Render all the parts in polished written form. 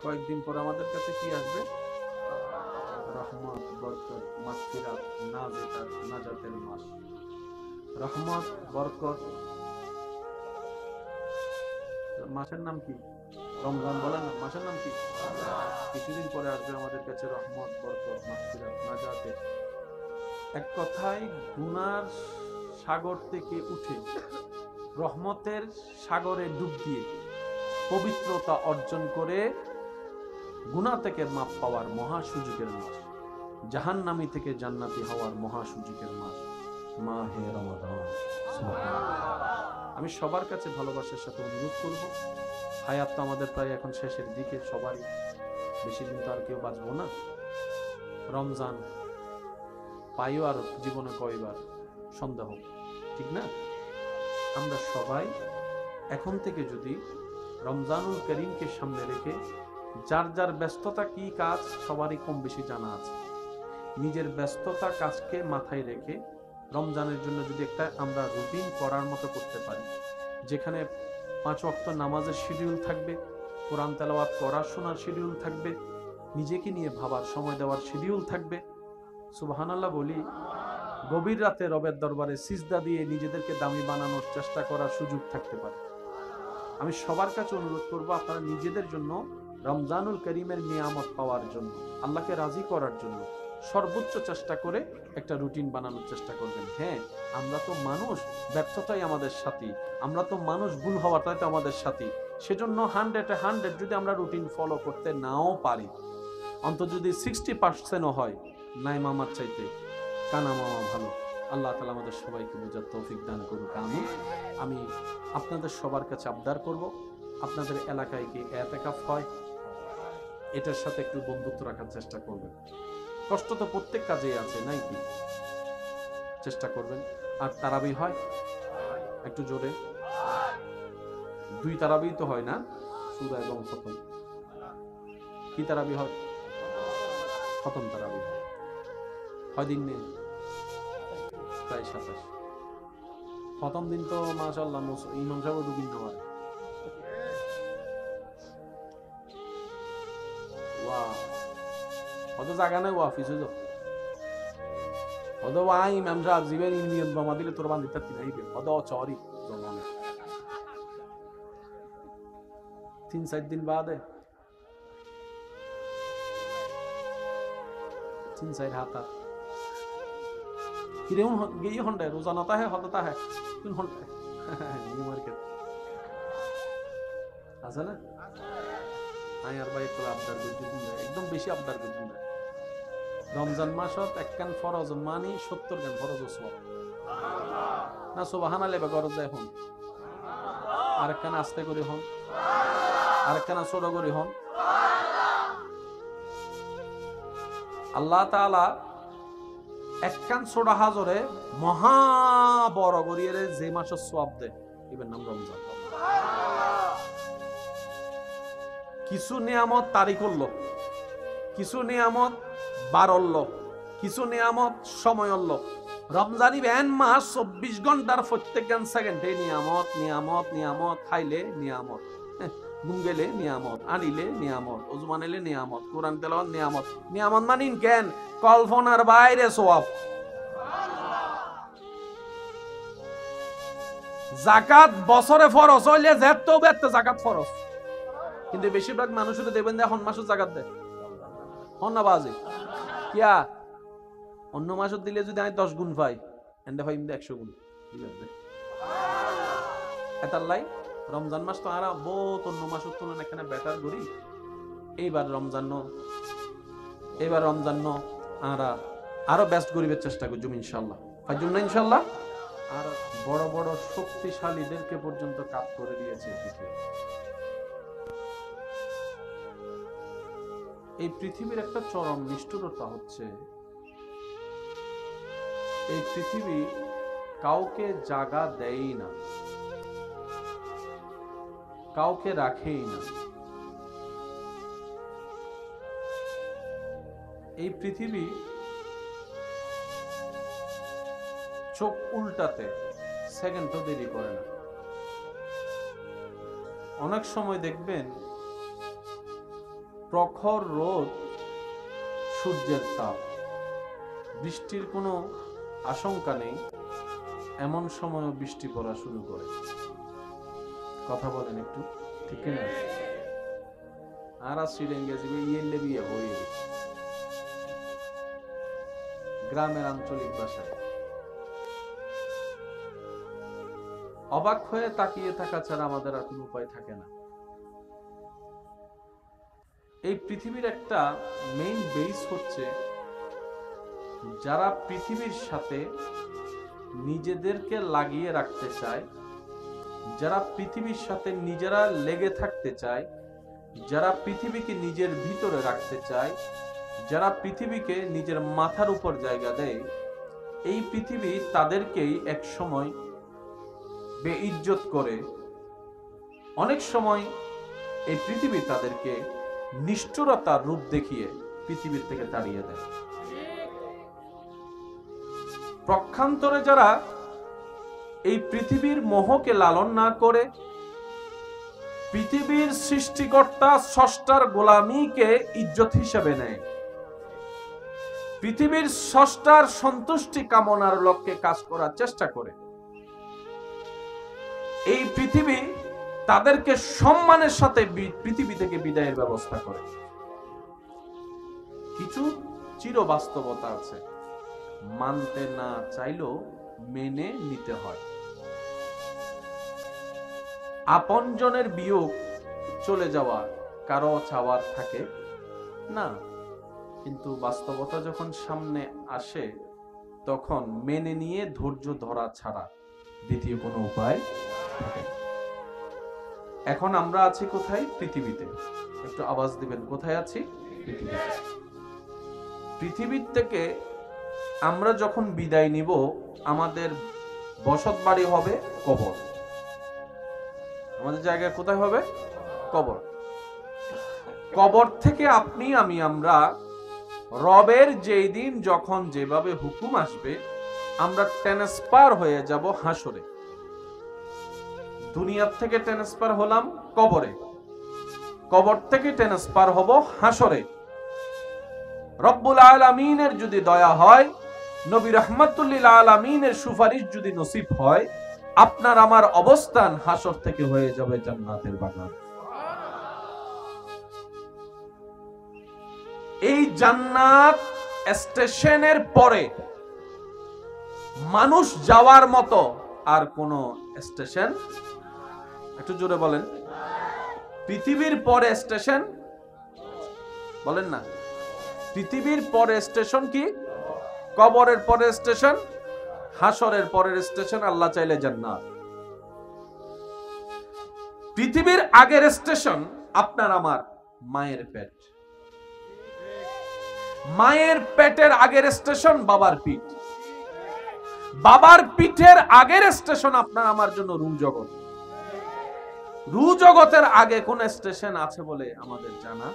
কয়েকদিন পর আমাদের কাছে কি আসবে? রহমত, বরকত, মাগফিরাত, নাজাতের মাস। রহমত, বরকত মাসের নাম কি? রমজান। বলেন না, মাসের নাম কি? কিছুদিন পরে আসবে আমাদের কাছে রহমত, বরকত, মাগফিরাত, নাজাতের। এক কথায় গুনার সাগর থেকে উঠে রহমতের সাগরে ডুব দিয়ে পবিত্রতা অর্জন করে গুনাহ থেকে মাফ পাওয়ার মহা সুযোগের মাস, জাহান্নামী থেকে জান্নাতি হওয়ার মহা সুযোগের মাস মাহে রমাদান। আমি সবার কাছে ভালোবাসার সাথে অনুরোধ করব, হায়াত তো আমাদের প্রায় এখন শেষের দিকে, সবারই বেশি দিন তো আর কেউ বাঁচবো না। রমজান পাইও আর জীবনে কয়বার সন্দেহ, ঠিক না? আমরা সবাই এখন থেকে যদি রমজানুল করিমকে সামনে রেখে, যার যার ব্যস্ততা কি কাজ সবারই কম বেশি জানা আছে, নিজের ব্যস্ততা কাজকে মাথায় রেখে রমজানের জন্য যদি একটা আমরা রুটিন করার মতো করতে পারি, যেখানে 5 ওয়াক্ত নামাজের শিডিউল থাকবে, কোরআন তেলাওয়াত পড়াশোনার শিডিউল থাকবে, নিজেকে নিয়ে ভাবার সময় দেওয়ার শিডিউল থাকবে। সুবহানাল্লাহ বলি। গভীর রাতে রবের দরবারে সিজদা দিয়ে নিজেদেরকে দামি বানানোর চেষ্টা করার সুযোগ থাকতে পারে। আমি সবার কাছে অনুরোধ করব, আপনারা নিজেদের জন্য রমজানুল করিমের নিয়ামত পাওয়ার জন্য, আল্লাহকে রাজি করার জন্য সর্বোচ্চ চেষ্টা করে একটা রুটিন বানানোর চেষ্টা করবেন। হ্যাঁ, আমরা তো মানুষ, ব্যর্থতাই আমাদের সাথী, আমরা তো মানুষ, ভুল হওয়াটাই তো আমাদের সাথী। সেজন্য 100 যদি আমরা রুটিন ফলো করতে নাও পারি, অন্তত যদি 60%ও হয়, নাই মামার চাইতে কানা মামা ভালো। আল্লাহ তাআলা আমাদের সবাইকে বোঝার তৌফিক দান করুক, আমিন। আমি আপনাদের সবার কাছে আবদার করব, আপনাদের এলাকায় কি ইতিকাফ হয়? এটার সাথে একটু বন্ধুত্ব রাখার চেষ্টা করবেন। কষ্ট তো প্রত্যেক কাজেই আছে, নাই কি? চেষ্টা করবেন। আর তারাবি হয়? একটু জোরে। 2 তারাবি তো হয় না, সূরা এবং খতম। কি তারাবি হয়? খতম তারাবি হয়। কয় দিন নেই? প্রায় 27। প্রথম দিন তো মাশাআল্লাহ ইমাম সাহেব দুদিন নেওয়ার। ওয়াও, অত জায়গা নাই অফিসে যাও। অত ওয়াই ইমাম সাহেব জীবের ইন্ডিয়ান বামা দিলে তোর বান্দিতে তিনাই বে। অত চরি জমানে 3-4 दिन बाद है, 3-4 हाथ कि रे गई होंडे रोजाना होता है तुम होंडे न्यू मार्केट আছে না? আই আর ভাই তো আবদার করতে দিন, একদম বেশি আবদার করতে দিন। রমজান মাসত একখান ফরজ মানি 70 গান ফরজ সওয়াব না। সুবহানাল্লাহ বা গরজ যায় হন, আরেকখান আস্তে করে হন, আরেকখানা ছোট করে হন। আল্লাহ তাআলা একখান ছোট হাজরে মহা বড় করিয়ে যে মাসের সওয়াব দেয়, এবার নাম রমজান। কিছু নিয়ামত তারিখ হলো, কিছু নিয়ামত বার হলো, কিছু নিয়ামত সময় হলো। রমজানি ব্যান মাস 24 ঘন্টার প্রত্যেক সেকেন্ডে নিয়ামত নিয়ামত নিয়ামত। খাইলে নিয়ামত, ঘুম গেলে নিয়ামত, আনিলে নিয়ামত, ওযু বানাইলে নিয়ামত, কোরআন তেলাওয়াত নিয়ামত। নিয়ামত মানিন কেন? কল্পনার বাইরে সওয়াব। যাকাত বছরে ফরজ হইলে যেত বেত যাকাত ফরজ, কিন্তু বেশিরভাগ মানুষের দেখবেন এখন মাসের জাকাত দেয় হন না বাজে কিয়া। অন্য মাসের দিলে যদি আমি 10 গুণ পাই, এন্ড ভাই 100 গুণ এটার লাই। রমজান মাস তো আর বহুত অন্য মাসের তুলনায় এখানে বেটার করি। এইবার রমজান আমরা আরো বেস্ট করিবার চেষ্টা করছি ইনশাআল্লাহ। ফাইজুম না ইনশাআল্লাহ। আর বড় বড় শক্তিশালীদেরকে পর্যন্ত কাজ করে দিয়েছে পৃথিবী। এই পৃথিবীর একটা চরম নিষ্ঠুরতা হচ্ছে, এই পৃথিবী কাউকে জায়গা দেয়ই না, কাউকে রাখেই না। এই পৃথিবী চোখ উল্টাতে সেকেন্ডও দেরি করে না। অনেক সময় দেখবেন প্রখর রোদ, সূর্যের তাপ, বৃষ্টির কোনো আশঙ্কা নেই, এমন সময়ও বৃষ্টি পড়া শুরু করে। কথা বলেন একটু, ঠিক না? আর গ্রামের আঞ্চলিক ভাষায় অবাক হয়ে তাকিয়ে থাকা ছাড়া আমাদের আর কোনো উপায় থাকে না। এই পৃথিবীর একটা মেইন বেস হচ্ছে, যারা পৃথিবীর সাথে নিজেদেরকে লাগিয়ে রাখতে চায়, যারা পৃথিবীর সাথে নিজেরা লেগে থাকতে চায়, যারা পৃথিবীকে নিজের ভিতরে রাখতে চায়, যারা পৃথিবীকে নিজের মাথার উপর জায়গা দেয়, এই পৃথিবী তাদেরকেই এক সময় বেইজ্জত করে। অনেক সময় এই পৃথিবী তাদেরকে নিষ্ঠুরতার রূপ দেখিয়ে পৃথিবীর থেকে তাড়িয়ে দেয়। পক্ষান্তরে যারা এই পৃথিবীর মোহকে লালন না করে পৃথিবীর সৃষ্টিকর্তা স্রষ্টার গোলামীকে ইজ্জত হিসেবে নেয়, পৃথিবীর স্রষ্টার সন্তুষ্টি কামনার লক্ষ্যে কাজ করার চেষ্টা করে, এই পৃথিবী তাদেরকে সম্মানের সাথে পৃথিবী থেকে বিদায়ের ব্যবস্থা করে। কিছু চির বাস্তবতা আছে, মানতে না চাইলেও মেনে নিতে হয়। আপনজনের বিয়োগ চলে যাওয়া কারো চাওয়ার থাকে না, কিন্তু বাস্তবতা যখন সামনে আসে তখন মেনে নিয়ে ধৈর্য ধরা ছাড়া দ্বিতীয় কোনো উপায় থাকে না। এখন আমরা আছি কোথায়? পৃথিবীতে। একটু আওয়াজ দিবেন, কোথায় আছি? পৃথিবীতে। পৃথিবীর থেকে আমরা যখন বিদায় নিব, আমাদের বসত বাড়ি হবে কবর। আমাদের জায়গা কোথায় হবে? কবর। কবর থেকে আপনি আমি আমরা রবের যেই দিন যখন যেভাবে হুকুম আসবে, আমরা ট্রান্সফার হয়ে যাব হাসরে। দুনিয়ার থেকে ট্রান্সফার হলাম কবরে, কবর থেকে ট্রান্সফার হব হাসরে। রব্বুল আলামিনের যদি দয়া হয়, নবী রাহমাতুল লিল আলামিনের সুপারিশ যদি নসিব হয়, আপনার আমার অবস্থান হাসর থেকে হয়ে যাবে জান্নাতের বাগান। এই জান্নাত স্টেশনের পরে মানুষ যাওয়ার মতো আর কোন স্টেশন, একটু জোরে বলেন, পৃথিবীর পরে স্টেশন বলেন না, পৃথিবীর পরে স্টেশন কি? কবরের পরে স্টেশন, হাসরের পরের স্টেশন আল্লাহ চাইলে জান্নাত। পৃথিবীর আগের স্টেশন আপনার আমার মায়ের পেট, মায়ের পেটের আগের স্টেশন বাবার পিঠ, বাবার পিঠের আগের স্টেশন আপনার আমার জন্য রূহ জগৎ। রূহ জগতের আগে কোন স্টেশন আছে বলে আমাদের জানা?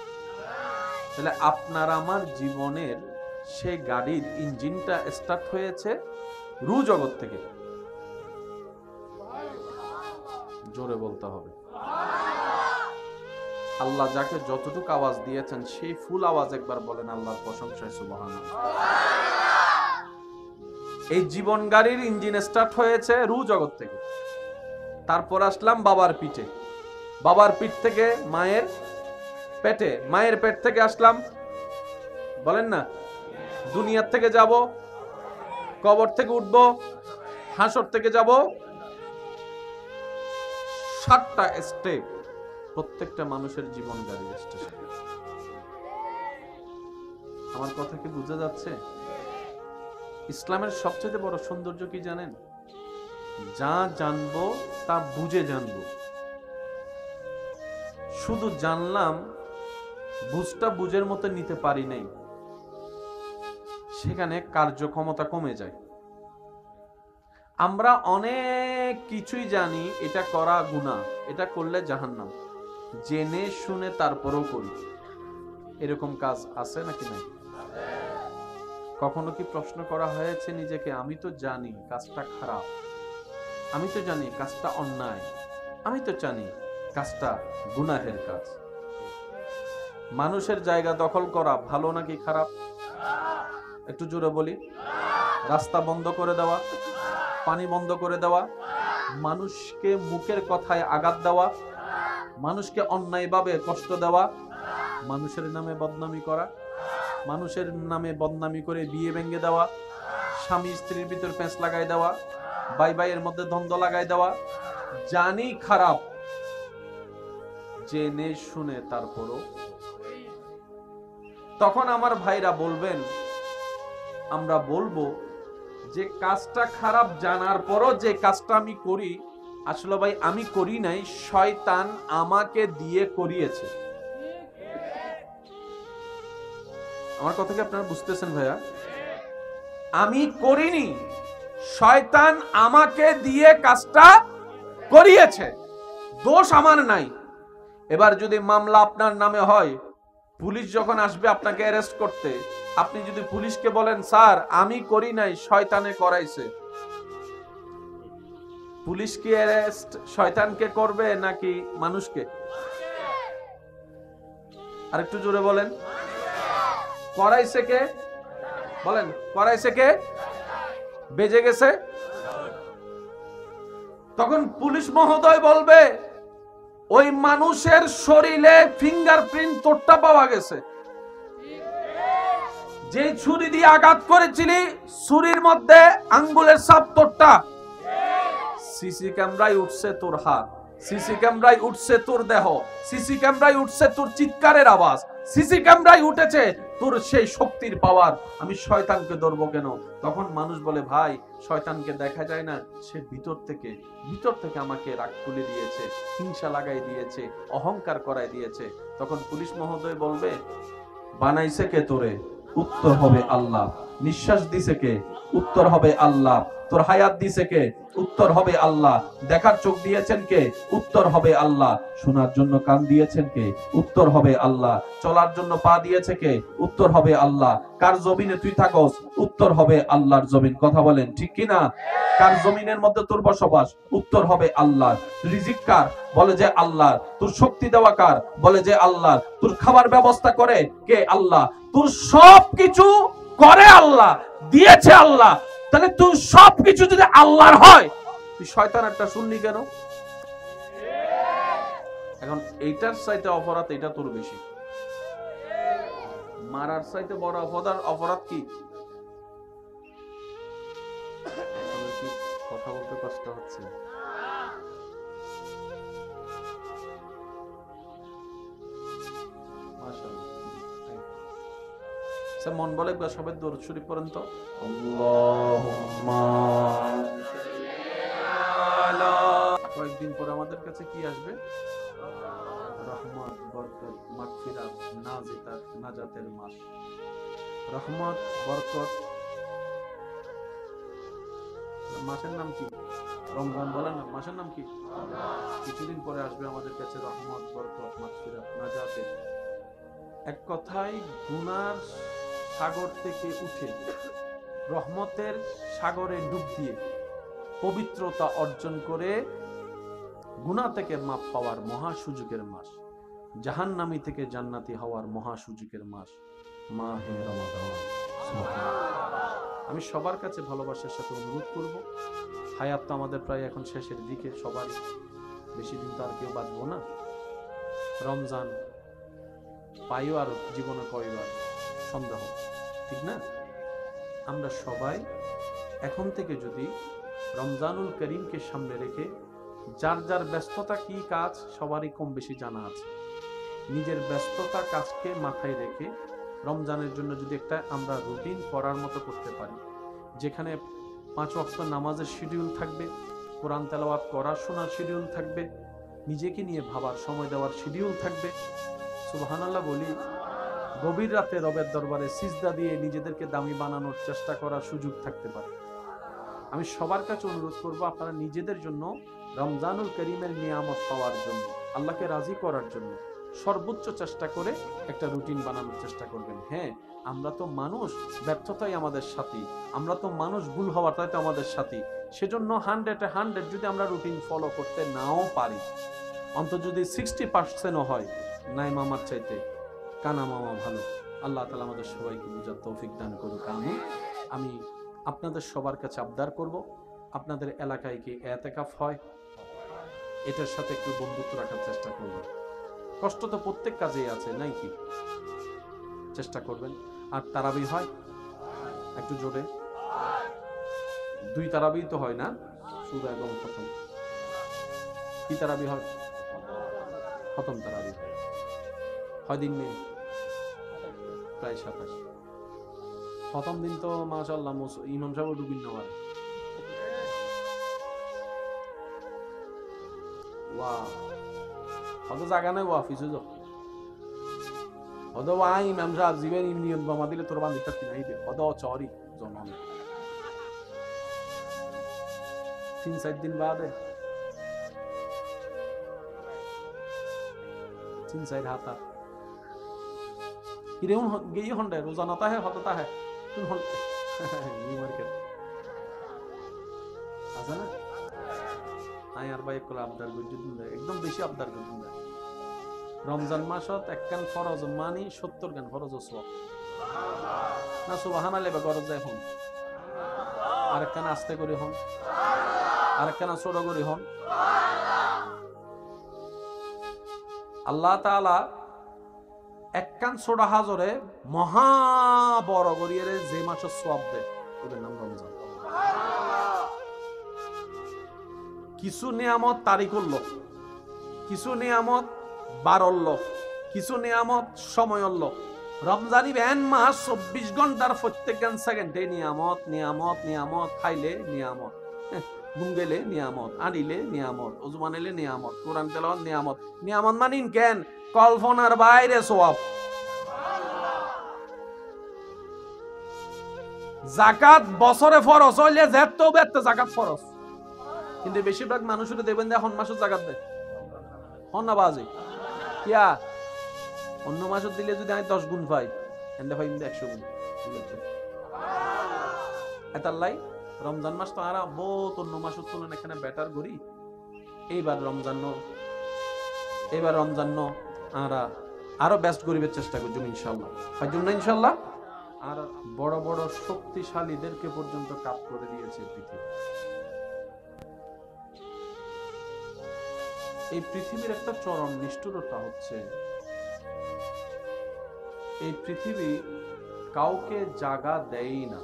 তাহলে আপনার আমার জীবনের সেই গাড়ির ইঞ্জিনটা স্টার্ট হয়েছে রূহ জগৎ থেকে। জোরে বলতে হবে। আল্লাহ যাকে যতটুকু আওয়াজ দিয়েছেন সেই ফুল আওয়াজ একবার বলেন আল্লাহর প্রশংসায় সুবহানাল্লাহ। এই জীবন গাড়ির ইঞ্জিন স্টার্ট হয়েছে রূহ জগৎ থেকে। তারপর আসলাম বাবার পিঠে, বাবার পিঠ থেকে মায়ের পেটে, মায়ের পেট থেকে আসলাম বলেন না দুনিয়ার থেকে যাব, কবর থেকে উঠব, হাসর থেকে যাব। 7টা স্টেপ প্রত্যেকটা মানুষের জীবন গাড়ির স্টেশন। আমার কথা কি বুঝা যাচ্ছে? ইসলামের সবচেয়ে বড় সৌন্দর্য কি জানেন? যা জানবো তা বুঝে জানবো। শুধু জানলাম, বুঝটা বুঝের মতো নিতে পারি নাই, সেখানে কার্যক্ষমতা কমে যায়। আমরা অনেক কিছুই জানি, এটা করা গুনাহ, এটা করলে জাহান্নাম, জেনে শুনে তারপরেও করি। এরকম কাজ আছে নাকি নাই? কখনো কি প্রশ্ন করা হয়েছে নিজেকে, আমি তো জানি কাজটা খারাপ, আমি তো জানি কাজটা অন্যায়, আমি তো জানি কাজটা গুনাহের কাজ, মানুষের জায়গা দখল করা ভালো নাকি খারাপ? একটু জোরে বলি। রাস্তা বন্ধ করে দেওয়া, পানি বন্ধ করে দেওয়া, মানুষকে মুখের কথায় আঘাত দেওয়া, মানুষকে অন্যায়ভাবে কষ্ট দেওয়া, মানুষের নামে বদনামি করা, মানুষের নামে বদনামি করে বিয়ে ভেঙে দেওয়া, স্বামী স্ত্রীর ভিতর পেঁচ লাগাই দেওয়া, ভাই ভাইয়ের মধ্যে দ্বন্দ্ব লাগাই দেওয়া, জানি খারাপ, জেনে শুনে তারপরও। তখন আমার ভাইরা বলবেন, আমরা বলবো যে কাজটা খারাপ জানার পরও যে কাজটা আমি করি, আসলে ভাই আমি করি নাই, শয়তান আমাকে দিয়ে করিয়েছে। আমার কথা কি আপনারা বুঝতেছেন ভাইয়া? আমি করিনি, শয়তান আমাকে দিয়ে কাজটা করিয়েছে, দোষ আমার নাই। এবার যদি মামলা আপনার নামে হয়, পুলিশ যখন আসবে আপনাকে অ্যারেস্ট করতে, আপনি যদি পুলিশকে বলেন স্যার আমি করি নাই, শয়তানে করাইছে, পুলিশ কি অ্যারেস্ট শয়তানকে করবে নাকি মানুষকে? আরেকটু জোরে বলেন। করাইছে কে? বলেন, করাইছে কে? বেজে গেছে। তখন পুলিশ মহোদয় বলবে ওই মানুষের শরীরে ফিঙ্গারপ্রিন্ট তোরটা পাওয়া গেছে, যে ছুরি দিয়ে আঘাত করেছিলি ছুরির মধ্যে আঙ্গুলের ছাপ তোরটা, সিসি ক্যামেরায় উঠছে তোর হাত, সিসি ক্যামেরায় উঠছে তোর দেহ, সিসি ক্যামেরায় উঠছে তোর চিৎকারের আওয়াজ, সিসি ক্যামেরায় উঠেছে তোর সেই শক্তির পাওয়ার। আমি শয়তানকে ধরবো কেন? তখন মানুষ বলে ভাই শয়তানকে দেখা যায় না, সে ভিতর থেকে আমাকে রাগ তুলে দিয়েছে, হিংসা লাগাই দিয়েছে, অহংকার করাই দিয়েছে। তখন পুলিশ মহোদয় বলবে বানাইছে কে তোরে? উত্তর হবে আল্লাহ। নিঃশ্বাস দিছে কে? উত্তর হবে আল্লাহ। তোর হায়াত দিছে কে? উত্তর হবে আল্লাহ। দেখার চোখ দিয়েছেন কে? উত্তর হবে আল্লাহ। শোনার জন্য কান দিয়েছেন কে? উত্তর হবে আল্লাহ। চলার জন্য পা দিয়েছে কে? উত্তর হবে আল্লাহ। কার জমিনে তুই থাকস? উত্তর হবে আল্লাহর জমিন। কথা বলেন ঠিক কি না? কার জমিনের মধ্যে তোর বসবাস? উত্তর হবে আল্লাহ। রিজিক কার? বলে যে আল্লাহ। তোর শক্তি দেওয়া কার? বলে যে আল্লাহ। তোর খাবার ব্যবস্থা করে কে? আল্লাহ। তোর সবকিছু করে আল্লাহ, দিয়েছে আল্লাহ। তাহলে তুই সবকিছু যদি আল্লাহর হয়, তুই শয়তানেরটা শুনলি কেন? এখন এইটার চাইতে অপরাধ এটা তোর বেশি। মারার চাইতে বড় অপরাধ কি? কথা বলতে কষ্ট হচ্ছে। মন বলে সবাই দরুদ শরীফ পড়েন তো। কয়েকদিন পরে আমাদের কাছে কি আসবে? রহমত, বরকত, মাগফিরাত, নাজাতের মাস। রহমত, বরকত মাসের নাম কি? রমজান। বলেন না মাসের নাম কি? কিছুদিন পরে আসবে আমাদের কাছে রহমত, বরকত, মাগফিরাত, নাজাতের। এক কথায় গুনার সাগর থেকে উঠে রহমতের সাগরে ডুব দিয়ে পবিত্রতা অর্জন করে গুনাহ থেকে মাপ পাওয়ার মহা সুযোগের মাস, জাহান্নামী থেকে জান্নাতি হওয়ার মহা সুযোগের মাস মাহে রমাদান। আমি সবার কাছে ভালোবাসার সাথে অনুরোধ করব, হায়াত তো আমাদের প্রায় এখন শেষের দিকে, সবারই বেশি দিন তো আর কেউ বাঁচবো না। রমজান পাইও আর জীবনে কয়বার সন্দেহ, ঠিক না? আমরা সবাই এখন থেকে যদি রমজানুল করিমকে সামনে রেখে, যার যার ব্যস্ততা কি কাজ সবারই কম বেশি জানা আছে, নিজের ব্যস্ততা কাজকে মাথায় রেখে রমজানের জন্য যদি একটা আমরা রুটিন করার মতো করতে পারি, যেখানে 5 ওয়াক্ত নামাজের শিডিউল থাকবে, কোরআন তেলাওয়াত করার শোনার শিডিউল থাকবে, নিজেকে নিয়ে ভাবার সময় দেওয়ার শিডিউল থাকবে। সুবহানাল্লাহ বলি, গভীর রাতে রবের দরবারে সিজদা দিয়ে নিজেদেরকে দামি বানানোর চেষ্টা করার সুযোগ থাকতে পারে। আমি সবার কাছে অনুরোধ করব, আপনারা নিজেদের জন্য রমজানুল করিমের নিয়ামত পাওয়ার জন্য, আল্লাহকে রাজি করার জন্য সর্বোচ্চ চেষ্টা করে একটা রুটিন বানানোর চেষ্টা করবেন। হ্যাঁ, আমরা তো মানুষ, ব্যর্থতাই আমাদের সাথী, আমরা তো মানুষ, ভুল হওয়াটাই তো আমাদের সাথী। সেজন্য 100 যদি আমরা রুটিন ফলো করতে নাও পারি, অন্তত যদি 60% হয়, নাই মামার চাইতে কানা মামা ভালো। আল্লাহ তাআলা আমাদের সবাইকে বুঝার তৌফিক দান করুক, আমিন। আমি আপনাদের সবার কাছে আবদার করব, আপনাদের এলাকায় কি এতেকাফ হয়? এটার সাথে একটু বন্ধুত্ব রাখার চেষ্টা করবেন। কষ্ট তো প্রত্যেক কাজেই আছে, নাই কি? চেষ্টা করবেন। আর তারাবি হয় একটু জোরে? 2 তারাবি তো হয় না, সূরা এবং খতম। কি তারাবি হয়? খতম তারাবি হয়। দিন নেই, প্রায় 27। খতম দিন তো মাশাআল্লাহ ইমাম সাহেব ডুবিন না পারে। ওয়াও, কত জায়গা নাই অফিসে যাও। হয়তো ওয়াই ইমাম সাহেব জীবন ইউনিয়ন বামা দিলে তোর বান্দি থাকতে নাই দে। হয়তো চরি জনন 3-4 দিন বাদে 3-4 হাতা কিরে উন গেই হন্ডে রোজানাতা হে হততা হে তুই হন নিউ মার্কেট আছে না? আই আর ভাই একলা আবদার করতে দিন একদম বেশি আবদার করতে দিন। রমজান মাসত একখান ফরজ মানি 70 গান ফরজ সওয়াব না। সুবহানাল্লাহ বা গরজ যায় হন, আরেকখান আস্তে করে হন, আরেকখান ছোট করে হন। আল্লাহ তাআলা একখান ছোট হাজরে মহা বড় করিয়ে যে মাসের সওয়াব দেয় ওদের নাম রমজান। কিছু নিয়ামত তারিখ হল, কিছু নিয়ামত বার হল, কিছু নিয়ামত সময় হল। রমজানি ব্যান মাস 24 ঘন্টার প্রত্যেক সেকেন্ডে নিয়ামত নিয়ামত নিয়ামত। খাইলে নিয়ামত, ঘুম গেলে নিয়ামত, আনিলে নিয়ামত, ওযু বানাইলে নিয়ামত, কোরআন তেলাওয়াত নিয়ামত। নিয়ামত মানিন কেন? কল্পনার বাইরে সওয়াব। যাকাত বছরে ফরজ হইলে যেত বেত যাকাত ফরজ, কিন্তু বেশিরভাগ মানুষের দেখবেন যে এখন মাসে জাকাত দেয় হন না বাজে কিয়া। অন্য মাসে দিলে যদি আমি 10 গুণ পাই, এন্ডে পাই 100 গুণ। এতাল্লাই রমজান মাস তো আরা বহুত অন্য মাসের তুলনায় এখানে বেটার করি। এইবার রমজান আরা আরো বেস্ট করিবার চেষ্টা করছি ইনশাআল্লাহ। পাইজুম না ইনশাআল্লাহ। আর বড় বড় শক্তিশালীদেরকে পর্যন্ত কাপ করে দিয়েছে পৃথিবী। এই পৃথিবীর একটা চরম নিষ্ঠুরতা হচ্ছে, এই পৃথিবী কাউকে জায়গা দেয়ই না,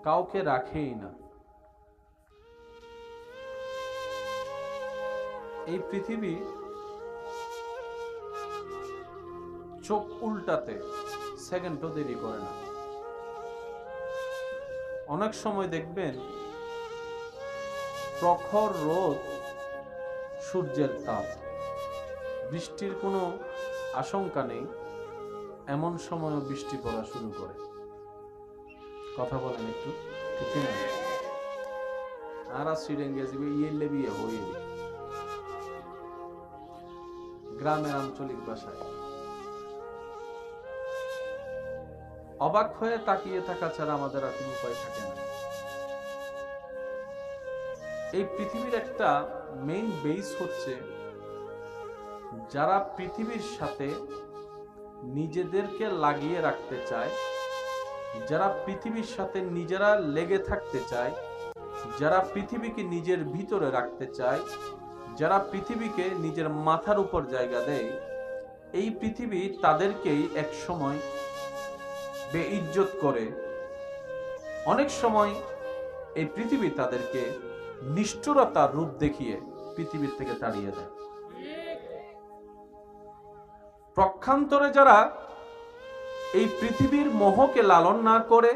কাউকে রাখেই না। এই পৃথিবী চোখ উল্টাতে সেকেন্ডও দেরি করে না। অনেক সময় দেখবেন প্রখর রোদ, সূর্যের তাপ, বৃষ্টির কোনো আশঙ্কা নেই, এমন সময়ও বৃষ্টি পড়া শুরু করে। কথা বলেন একটু, ঠিক না? আর সিডেঙ্গে যাবে ইয়েলে বিয়ে হয়ে গ্রামের আঞ্চলিক ভাষায় অবাক হয়ে তাকিয়ে থাকা ছাড়া আমাদের আর কোনো উপায় থাকে না। এই পৃথিবীর একটা মেইন বেস হচ্ছে যারা পৃথিবীর সাথে নিজেদেরকে লাগিয়ে রাখতে চায়, যারা পৃথিবীর সাথে নিজেরা লেগে থাকতে চায়, যারা পৃথিবীকে নিজের ভিতরে রাখতে চায়, যারা পৃথিবীকে নিজের মাথার উপর জায়গা দেয়, এই পৃথিবী তাদেরকেই এক সময় বেইজ্জত করে। অনেক সময় এই পৃথিবী তাদেরকে নিষ্ঠুরতার রূপ দেখিয়ে পৃথিবীর থেকে তাড়িয়ে দেয়। পক্ষান্তরে যারা এই পৃথিবীর মোহকে লালন না করে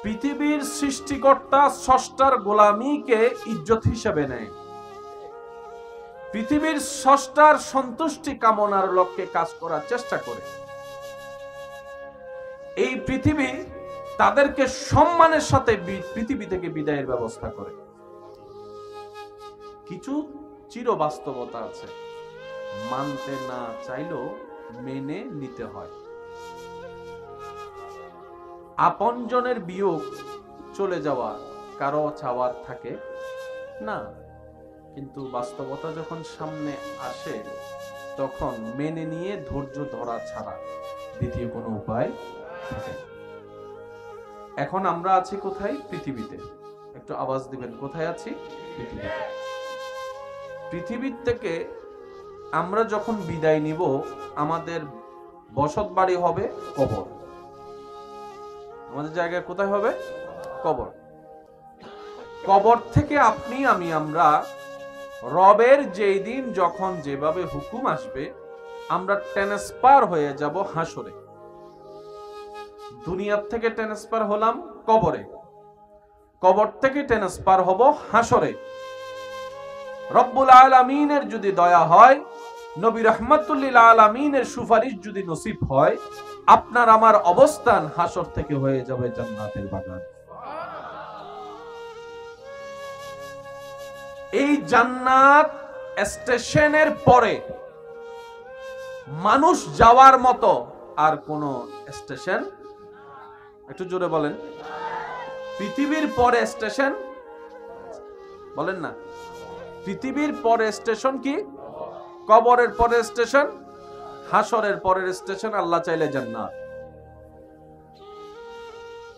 পৃথিবীর সৃষ্টিকর্তা স্রষ্টার গোলামীকে ইজ্জত হিসেবে নেয়, পৃথিবীর স্রষ্টার সন্তুষ্টি কামনার লক্ষ্যে কাজ করার চেষ্টা করে, এই পৃথিবী তাদেরকে সম্মানের সাথে পৃথিবী থেকে বিদায়ের ব্যবস্থা করে। কিছু চিরবাস্তবতা আছে, মানতে না চাইলেও মেনে নিতে হয়। আপনজনের বিয়োগ চলে যাওয়া কারো চাওয়ার থাকে না, কিন্তু বাস্তবতা যখন সামনে আসে তখন মেনে নিয়ে ধৈর্য ধরা ছাড়া দ্বিতীয় কোনো উপায় থাকে না। এখন আমরা আছি কোথায়? পৃথিবীতে। একটু আওয়াজ দিবেন, কোথায় আছি? পৃথিবীতে। পৃথিবীর থেকে আমরা যখন বিদায় নিব, আমাদের বসত বাড়ি হবে কবর। আমাদের জায়গা কোথায় হবে? কবর। কবর থেকে আপনি আমি আমরা রবের যেই দিন যখন যেভাবে হুকুম আসবে, আমরা ট্রান্সফার হয়ে যাব হাসরে। দুনিয়ার থেকে ট্রান্সফার হলাম কবরে, কবর থেকে ট্রান্সফার হব হাসরে। রব্বুল আলামিনের যদি দয়া হয়, নবী রাহমাতুল লিল আলামিনের সুপারিশ যদি নসিব হয়, আপনার আমার অবস্থান হাসর থেকে হয়ে যাবে জান্নাতের বাগান। এই জান্নাত স্টেশনের পরে মানুষ যাওয়ার মতো আর কোন স্টেশন, একটু জোরে বলেন, পৃথিবীর পরে স্টেশন বলেন না, পৃথিবীর পরে স্টেশন কি? কবরের পরে স্টেশন, হাসরের পরের স্টেশন আল্লাহ চাইলে জান্নাত।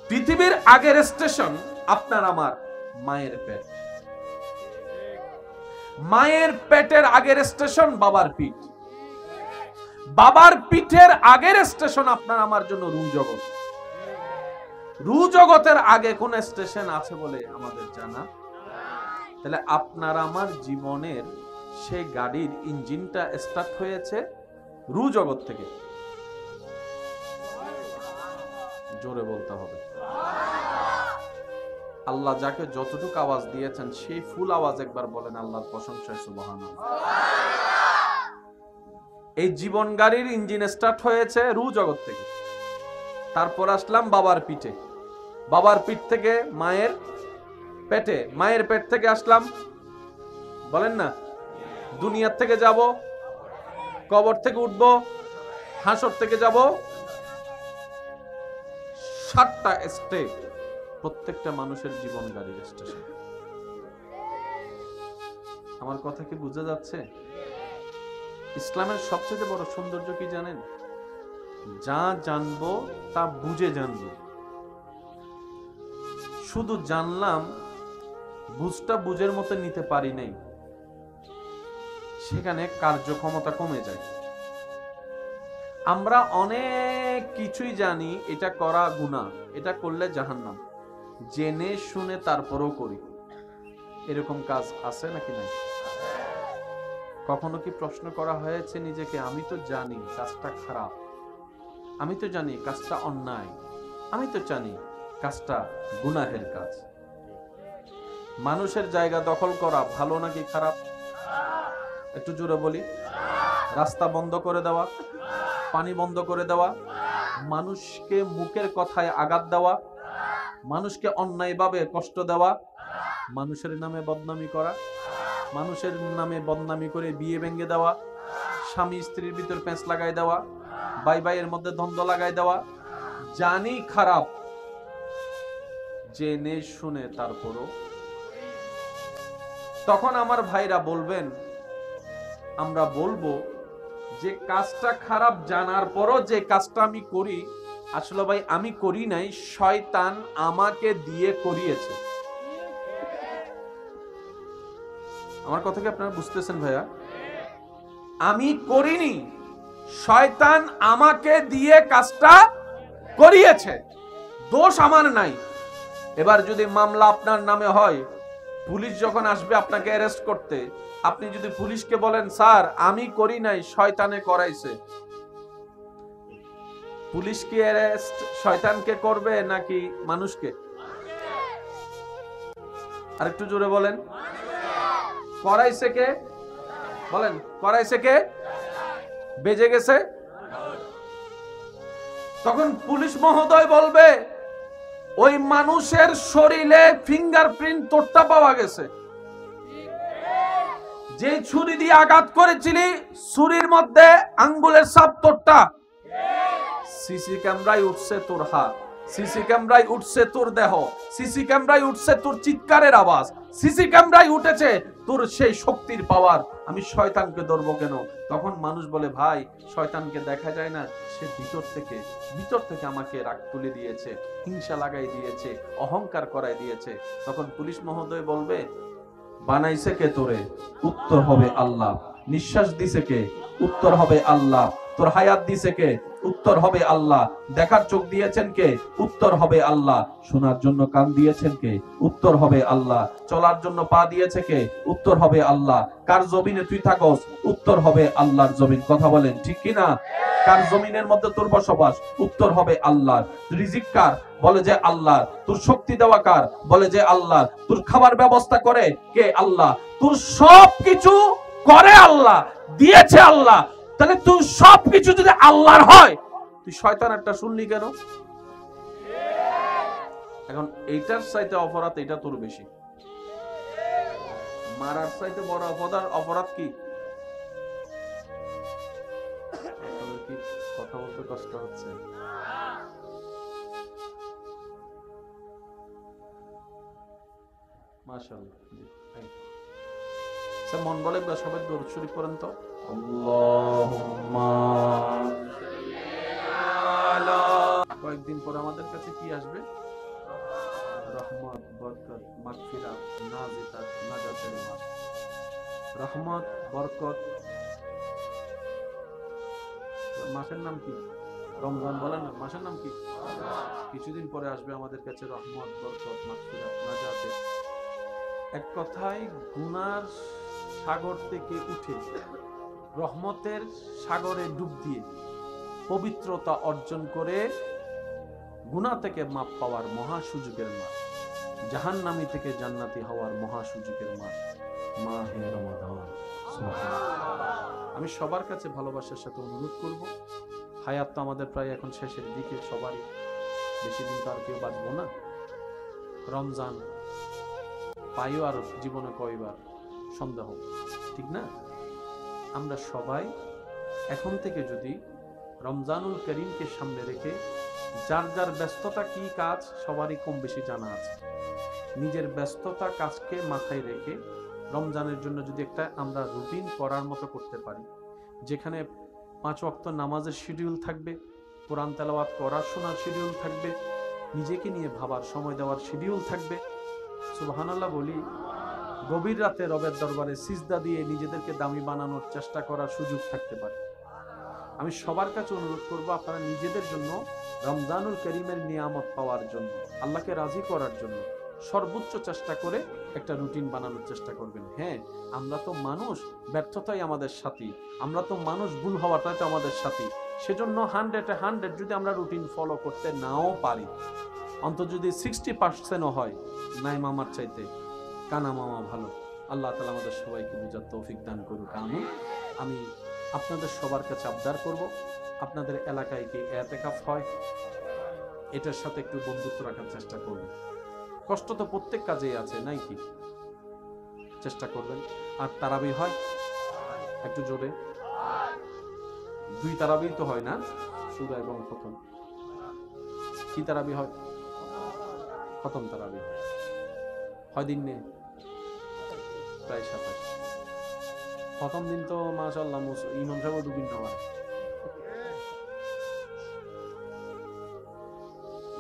পৃথিবীর আগের স্টেশন আপনার আমার মায়ের পেট, মায়ের পেটের আগের স্টেশন বাবার পিঠ, বাবার পিঠের আগের স্টেশন আপনার আমার জন্য রূহ জগৎ। রূহ জগতের আগে কোন স্টেশন আছে বলে আমাদের জানা? তাহলে আপনার আমার জীবনের সেই গাড়ির ইঞ্জিনটা স্টার্ট হয়েছে রূহ জগৎ থেকে। জোরে বলতে হবে। আল্লাহ যাকে যতটুকু আওয়াজ দিয়েছেন সেই ফুল আওয়াজ একবার বলেন আল্লাহর প্রশংসা, সুবহানাল্লাহ। এই জীবন গাড়ির ইঞ্জিন স্টার্ট হয়েছে রূহ জগৎ থেকে। তারপর আসলাম বাবার পিঠে, বাবার পিঠ থেকে মায়ের পেটে, মায়ের পেট থেকে আসলাম, বলেন না, দুনিয়ার থেকে যাব, কবর থেকে উঠবো, হাসর থেকে যাব। 7টা স্টেপ প্রত্যেকটা মানুষের জীবন গাড়ির স্টেশন। আমার কথা কি বুঝা যাচ্ছে? ইসলামের সবচেয়ে বড় সৌন্দর্য কি জানেন? যা জানবো তা বুঝে জানবো। শুধু জানলাম, বুঝটা বুঝের মতো নিতে পারি নাই, সেখানে কার্যক্ষমতা কমে যায়। আমরা অনেক কিছুই জানি, এটা করা গুনাহ, এটা করলে জাহান্নাম, জেনে শুনে তারপরও করি। এরকম কাজ আছে নাকি নাই? কখনো কি প্রশ্ন করা হয়েছে নিজেকে, আমি তো জানি কাজটা খারাপ, আমি তো জানি কাজটা অন্যায়, আমি তো জানি কাজটা গুনাহের কাজ। মানুষের জায়গা দখল করা ভালো নাকি খারাপ? একটু জোরে বলি। রাস্তা বন্ধ করে দেওয়া, পানি বন্ধ করে দেওয়া, মানুষকে মুখের কথায় আঘাত দেওয়া, মানুষকে অন্যায়ভাবে কষ্ট দেওয়া, মানুষের নামে বদনামি করা, মানুষের নামে বদনামি করে বিয়ে ভেঙে দেওয়া, স্বামী স্ত্রীর ভিতর পেঁচ লাগাই দেওয়া, ভাই ভাইয়ের মধ্যে দ্বন্দ্ব লাগাই দেওয়া, জানি খারাপ, জেনে শুনে তারপরও। তখন আমার ভাইরা বলবেন, আমরা বলবো যে কাজটা খারাপ জানার পরও যে কাজটা আমি করি, আসলে ভাই আমি করি নাই, শয়তান আমাকে দিয়ে করিয়েছে। আমার কথা কি আপনারা বুঝতেছেন ভাইয়া? আমি করিনি, শয়তান আমাকে দিয়ে কাজটা করিয়েছে, দোষ আমার নাই। এবার যদি মামলা আপনার নামে হয়, পুলিশ যখন আসবে আপনাকে অ্যারেস্ট করতে, আপনি যদি পুলিশকে বলেন স্যার আমি করি নাই, শয়তানে করাইছে, পুলিশ কি অ্যারেস্ট শয়তানকে করবে নাকি মানুষকে? আর একটু জোরে বলেন, করাইছে কে? বলেন, করাইছে কে? বেজে গেছে। তখন পুলিশ মহোদয় বলবে ওই মানুষের শরীরে ফিঙ্গারপ্রিন্ট তোরটা পাওয়া গেছে, যে ছুরি দিয়ে আঘাত করেছিলি ছুরির মধ্যে আঙ্গুলের ছাপ তোরটা, সিসি ক্যামেরায় উঠছে তোর হাত, সিসি ক্যামেরায় উঠছে তোর দেহ, সিসি ক্যামেরায় উঠছে তোর চিৎকারের আওয়াজ, সিসি ক্যামেরায় উঠেছে তোর সেই শক্তির পাওয়ার, আমি শয়তানকে ধরবো কেন? তখন মানুষ বলে, ভাই শয়তানকে দেখা যায় না, সে ভিতর থেকে আমাকে রাগ তুলে দিয়েছে, হিংসা লাগাই দিয়েছে, অহংকার করাই দিয়েছে। তখন পুলিশ মহোদয় বলবে, বানাইছে কে তোরে? উত্তর হবে আল্লাহ। নিঃশ্বাস দিছে কে? উত্তর হবে আল্লাহ। তোর হায়াত দিছে কে? উত্তর হবে আল্লাহ। দেখার চোখ দিয়েছেন কে? উত্তর হবে আল্লাহ। শোনার জন্য কান দিয়েছেন কে? উত্তর হবে আল্লাহ। চলার জন্য পা দিয়েছে কে? উত্তর হবে আল্লাহ। কার জমিনে তুই থাকস? উত্তর হবে আল্লাহর জমিন। কথা বলেন ঠিক কি না? কার জমিনের মধ্যে তোর বসবাস? উত্তর হবে আল্লাহ। রিজিক কার? বলে যে আল্লাহ। তোর শক্তি দেওয়া কার? বলে যে আল্লাহ। তোর খাবার ব্যবস্থা করে কে? আল্লাহ। তোর সবকিছু করে আল্লাহ, দিয়েছে আল্লাহ। তাহলে তুই সবকিছু যদি আল্লাহর হয়, তুই শয়তানেরটা শুনলি কেন? এখন এইটার চাইতে অপরাধ এটা তোর বেশি। মারার চাইতে বড় অপরাধ কি? কথা বলতে কষ্ট হচ্ছে। মাশাআল্লাহ। মন বলে সবাই দরুদ শরীফ পড়েন তো। কয়েকদিন পর আমাদের কাছে কি আসবে? রহমত, বরকত, মাগফিরাত, নাজিতাত, নাজাতের মাস। রহমত, বরকত, মাসের নাম কি? রমজান। বলেন না, মাসের নাম কি? কিছুদিন পরে আসবে আমাদের কাছে রহমত, বরকত, মাগফিরাত, নাজাতের। এক কথায় গুনার সাগর থেকে উঠে রহমতের সাগরে ডুব দিয়ে পবিত্রতা অর্জন করে গুনাহ থেকে মাপ পাওয়ার মহা সুযোগের মাস, জাহান্নামী থেকে জান্নাতি হওয়ার মহা সুযোগের মাস মাহে রমাদান। আমি সবার কাছে ভালোবাসার সাথে অনুরোধ করব, হায়াত তো আমাদের প্রায় এখন শেষের দিকে, সবারই বেশি দিন তো আর কেউ বাঁচবো না। রমজান পাইও আর জীবনে কয়বার সন্দেহ, ঠিক না? আমরা সবাই এখন থেকে যদি রমজানুল করিমকে সামনে রেখে, যার যার ব্যস্ততা কি কাজ সবারই কম বেশি জানা আছে, নিজের ব্যস্ততা কাজকে মাথায় রেখে রমজানের জন্য যদি একটা আমরা রুটিন করার মতো করতে পারি, যেখানে 5 ওয়াক্ত নামাজের শিডিউল থাকবে, কোরআন তেলাওয়াত করার শোনার শিডিউল থাকবে, নিজেকে নিয়ে ভাবার সময় দেওয়ার শিডিউল থাকবে। সুবহানাল্লাহ বলি, গভীর রাতে রবের দরবারে সিজদা দিয়ে নিজেদেরকে দামি বানানোর চেষ্টা করার সুযোগ থাকতে পারে। আমি সবার কাছে অনুরোধ করব, আপনারা নিজেদের জন্য রমজানুল করিমের নিয়ামত পাওয়ার জন্য, আল্লাহকে রাজি করার জন্য সর্বোচ্চ চেষ্টা করে একটা রুটিন বানানোর চেষ্টা করবেন। হ্যাঁ, আমরা তো মানুষ, ব্যর্থতাই আমাদের সাথী, আমরা তো মানুষ, ভুল হওয়াটাই তো আমাদের সাথী। সেজন্য 100 যদি আমরা রুটিন ফলো করতে নাও পারি, অন্তত যদি 60%ও হয়, নাই মামার চাইতে কানা মামা ভালো। আল্লাহ তাআলা আমাদের সবাইকে বুঝার তৌফিক দান করুক, আমিন। আমি আপনাদের সবার কাছে আবদার করব, আপনাদের এলাকায় কি ইতিকাফ হয়? এটার সাথে একটু বন্ধুত্ব রাখার চেষ্টা করবেন। কষ্ট তো প্রত্যেক কাজেই আছে, নাই কি? চেষ্টা করবেন। আর তারাবি হয়? একটু জোরে। 2 তারাবি তো হয় না, সূরা এবং খতম। কি তারাবি হয়? খতম তারাবি হয় দিন নেই, প্রায় 27। প্রথম দিন তো মাশাআল্লাহ ইমাম সাহেব দুবিন নামাজ।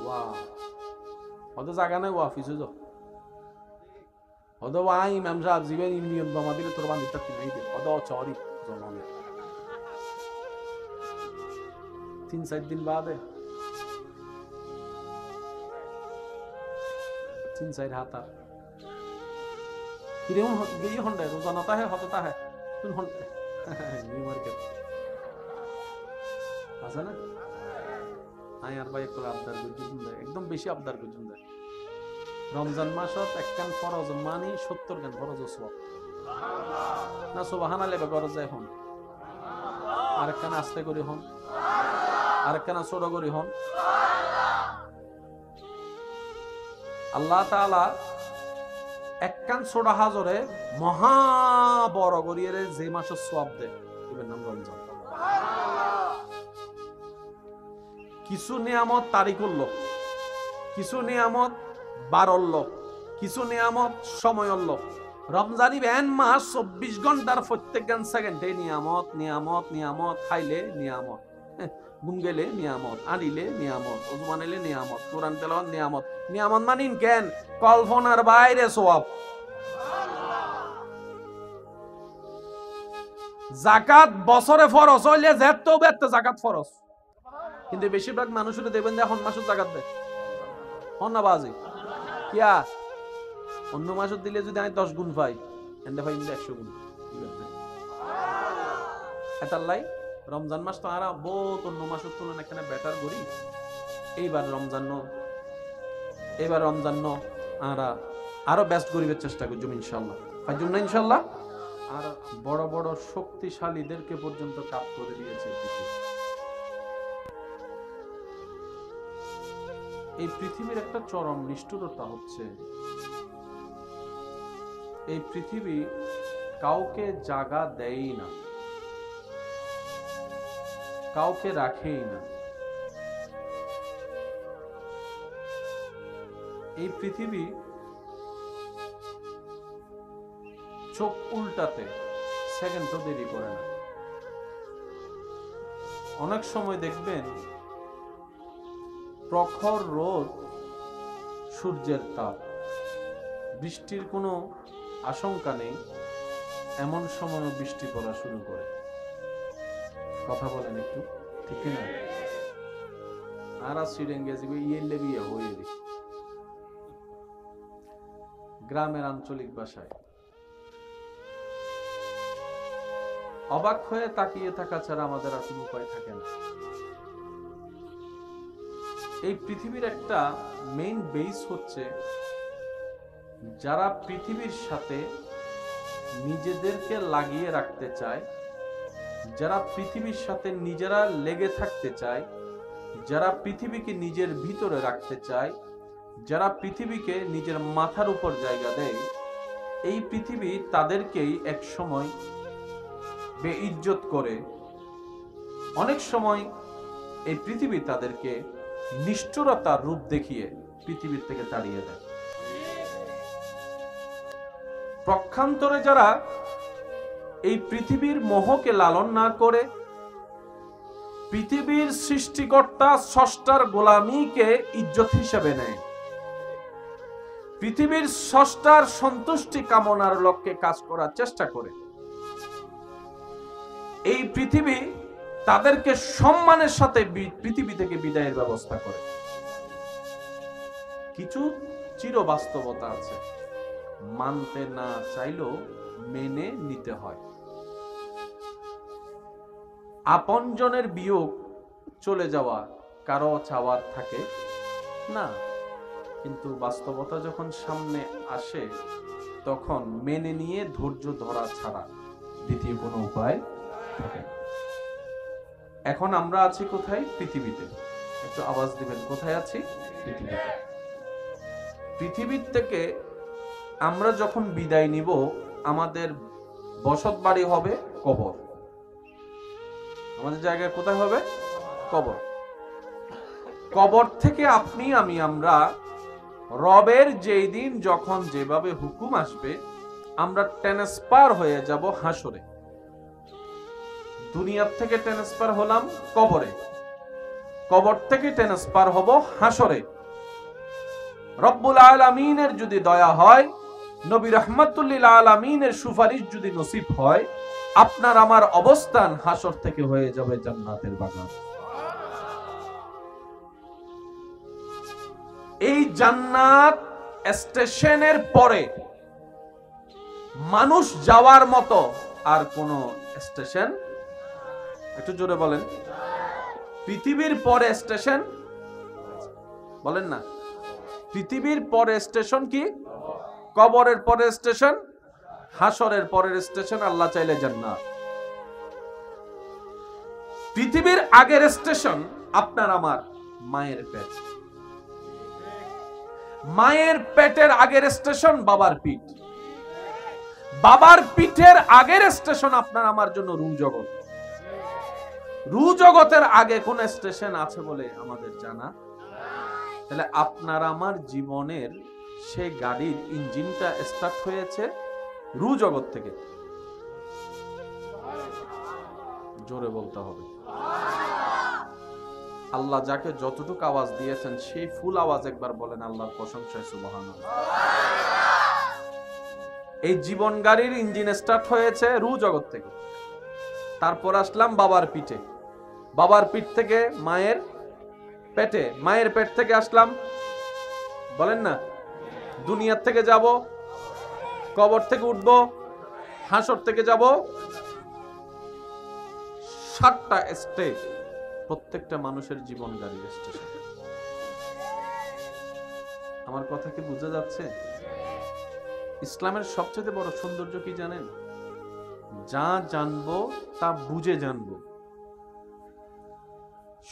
ওয়াও, হয়তো জায়গা নাই অফিসে যাও, হয়তো ওয়াই ইমাম সাহেব জীবন ইউনিয়ন জমা দিলে তোর বান্দিটা কিনে দিবে, হয়তো চরি জমা দিবে 3-4 দিন বাদে 3-4 হাতা কিরে গিয়ে হন্ডে রোজানাতা হে হততা হে তুই হন্ডে নিউ মার্কেট আছে না? আই আর ভাই একটু আবদার করছেন, একদম বেশি আবদার করছেন। রমজান মাসত একখান ফরজ মানি 70 গান ফরজ সওয়াব না, সুবহানাল্লাহ বেগর যায় হন, আরেকখান আস্তে করে হন, আরেকখান ছোট করে হন। আল্লাহ তাআলা একখান ছোট হাজরে মহা বড় করিয়ে যে মাসের সওয়াব দেয়, এর নাম রমজান। কিছু নিয়ামত তারিখুল লোক, কিছু নিয়ামত বারল লোক, কিছু নিয়ামত সময়ের লোক। রমজানি ব্যান মাস 24 ঘন্টার প্রত্যেক সেকেন্ডে নিয়ামত নিয়ামত নিয়ামত, খাইলে নিয়ামত, ঘুম গেলে নিয়ামত, আনিলে নিয়ামত, ওযু বানাইলে নিয়ামত, কোরআন তেলাওয়াত নিয়ামত। নিয়ামত মানিন কেন? কল্পনার বাইরে সওয়াব। যাকাত বছরে ফরজ হইলে যেতেও বেতে যাকাত ফরজ, কিন্তু বেশিরভাগ মানুষের দেখবেন যে এখন মাসুদ জাকাত দেয় হন না বাজি কিয়া। অন্য মাসুদ দিলে যদি আমি 10 গুণ পাই, এন্ডে পাই 100 গুণ। এটার লাই রমজান মাস তো আর বহুত অন্য মাসের তুলনায় এখানে বেটার করি। এইবার রমজান আমরা আরো বেস্ট করিবার চেষ্টা করছি ইনশাআল্লাহ। পাইজুম না ইনশাআল্লাহ। আর বড় বড় শক্তিশালীদেরকে পর্যন্ত কাপ করে দিয়েছে এই পৃথিবীর একটা চরম নিষ্ঠুরতা হচ্ছে, এই পৃথিবী কাউকে জায়গা দেয়ই না, কাউকে রাখেই না। এই পৃথিবী চোখ উল্টাতে সেকেন্ডও দেরি করে না। অনেক সময় দেখবেন প্রখর রোদ, সূর্যের তাপ, বৃষ্টির কোনো আশঙ্কা নেই, এমন সময় বৃষ্টি পড়া শুরু করে। কথা বলেন একটু, ঠিক না? আর গ্রামের আঞ্চলিক ভাষায় অবাক হয়ে তাকিয়ে থাকা ছাড়া আমাদের আর কোনো উপায় থাকে না। এই পৃথিবীর একটা মেইন বেস হচ্ছে যারা পৃথিবীর সাথে নিজেদেরকে লাগিয়ে রাখতে চায়, যারা পৃথিবীর সাথে নিজেরা লেগে থাকতে চায়, যারা পৃথিবীকে নিজের ভিতরে রাখতে চায়, যারা পৃথিবীকে নিজের মাথার উপর জায়গা দেয়, এই পৃথিবী তাদেরকেই এক সময় বেইজ্জত করে। অনেক সময় এই পৃথিবী তাদেরকে নিষ্ঠুরতার রূপ দেখিয়ে পৃথিবীর থেকে তাড়িয়ে দেয়। পক্ষান্তরে যারা এই পৃথিবীর মোহকে লালন না করে পৃথিবীর সৃষ্টিকর্তা স্রষ্টার গোলামীকে ইজ্জত হিসেবে নেয়, পৃথিবীর স্রষ্টার সন্তুষ্টি কামনার লক্ষ্যে কাজ করার চেষ্টা করে, এই পৃথিবী তাদেরকে সম্মানের সাথে পৃথিবী থেকে বিদায়ের ব্যবস্থা করে। কিছু চির বাস্তবতা আছে, মানতে না চাইলেও মেনে নিতে হয়। আপনজনের বিয়োগ চলে যাওয়া কারো চাওয়ার থাকে না, কিন্তু বাস্তবতা যখন সামনে আসে তখন মেনে নিয়ে ধৈর্য ধরা ছাড়া দ্বিতীয় কোনো উপায় থাকে না। এখন আমরা আছি কোথায়? পৃথিবীতে। একটু আওয়াজ দিবেন, কোথায় আছি? পৃথিবীতে। পৃথিবীর থেকে আমরা যখন বিদায় নিব, আমাদের বসত বাড়ি হবে কবর। আমাদের জায়গায় কোথায় হবে? কবর। কবর থেকে আপনি আমরা রবের যেই দিন যখন যেভাবে হুকুম আসবে, আমরা ট্রান্সফার হয়ে যাব হাসরে। দুনিয়া থেকে ট্রান্সফার হলাম কবরে, কবর থেকে ট্রান্সফার হব হাসরে। রব্বুল আলামিনের যদি দয়া হয়, নবী রাহমাতুল লিল আলামিনের সুপারিশ যদি নসিব হয়, আপনার আমার অবস্থান হাসর থেকে হয়ে যাবে জান্নাতের বাগান। এই জান্নাত স্টেশনের পরে মানুষ যাওয়ার মতো আর কোন স্টেশন, একটু জোরে বলেন, পৃথিবীর পরে স্টেশন বলেন না, পৃথিবীর পরে স্টেশন কি? কবরের পরে স্টেশন, হাসরের পরের স্টেশন আল্লাহ চাইলে জান্নাত। পৃথিবীর আগের স্টেশন আপনার আমার মায়ের পেট, মায়ের পেটের আগের স্টেশন বাবার পিঠ, বাবার পিঠের আগের স্টেশন আপনার আমার জন্য রু জগৎ। রু জগতের আগে কোন স্টেশন আছে বলে আমাদের জানা? তাহলে আপনার আমার জীবনের সেই গাড়ির ইঞ্জিনটা স্টার্ট হয়েছে রু জগৎ থেকে। জোরে বলতে হবে। আল্লাহ যাকে যতটুকু আওয়াজ দিয়েছেন সেই ফুল আওয়াজ একবার বলেন আল্লাহর প্রশংসায় সুবহানাল্লাহ। এই জীবন গাড়ির ইঞ্জিন স্টার্ট হয়েছে রু জগৎ থেকে। তারপর আসলাম বাবার পিঠে, বাবার পিঠ থেকে মায়ের পেটে, মায়ের পেট থেকে আসলাম, বলেন না, দুনিয়ার থেকে যাব, কবর থেকে উঠব, হাসর থেকে যাব, 7টা স্টেজ, প্রত্যেকটা মানুষের জীবন গাড়ির স্টেশন। আমার কথা কি বোঝা যাচ্ছে? ইসলামের সবচেয়ে বড় সৌন্দর্য কি জানেন? যা জানবো তা বুঝে জানবো।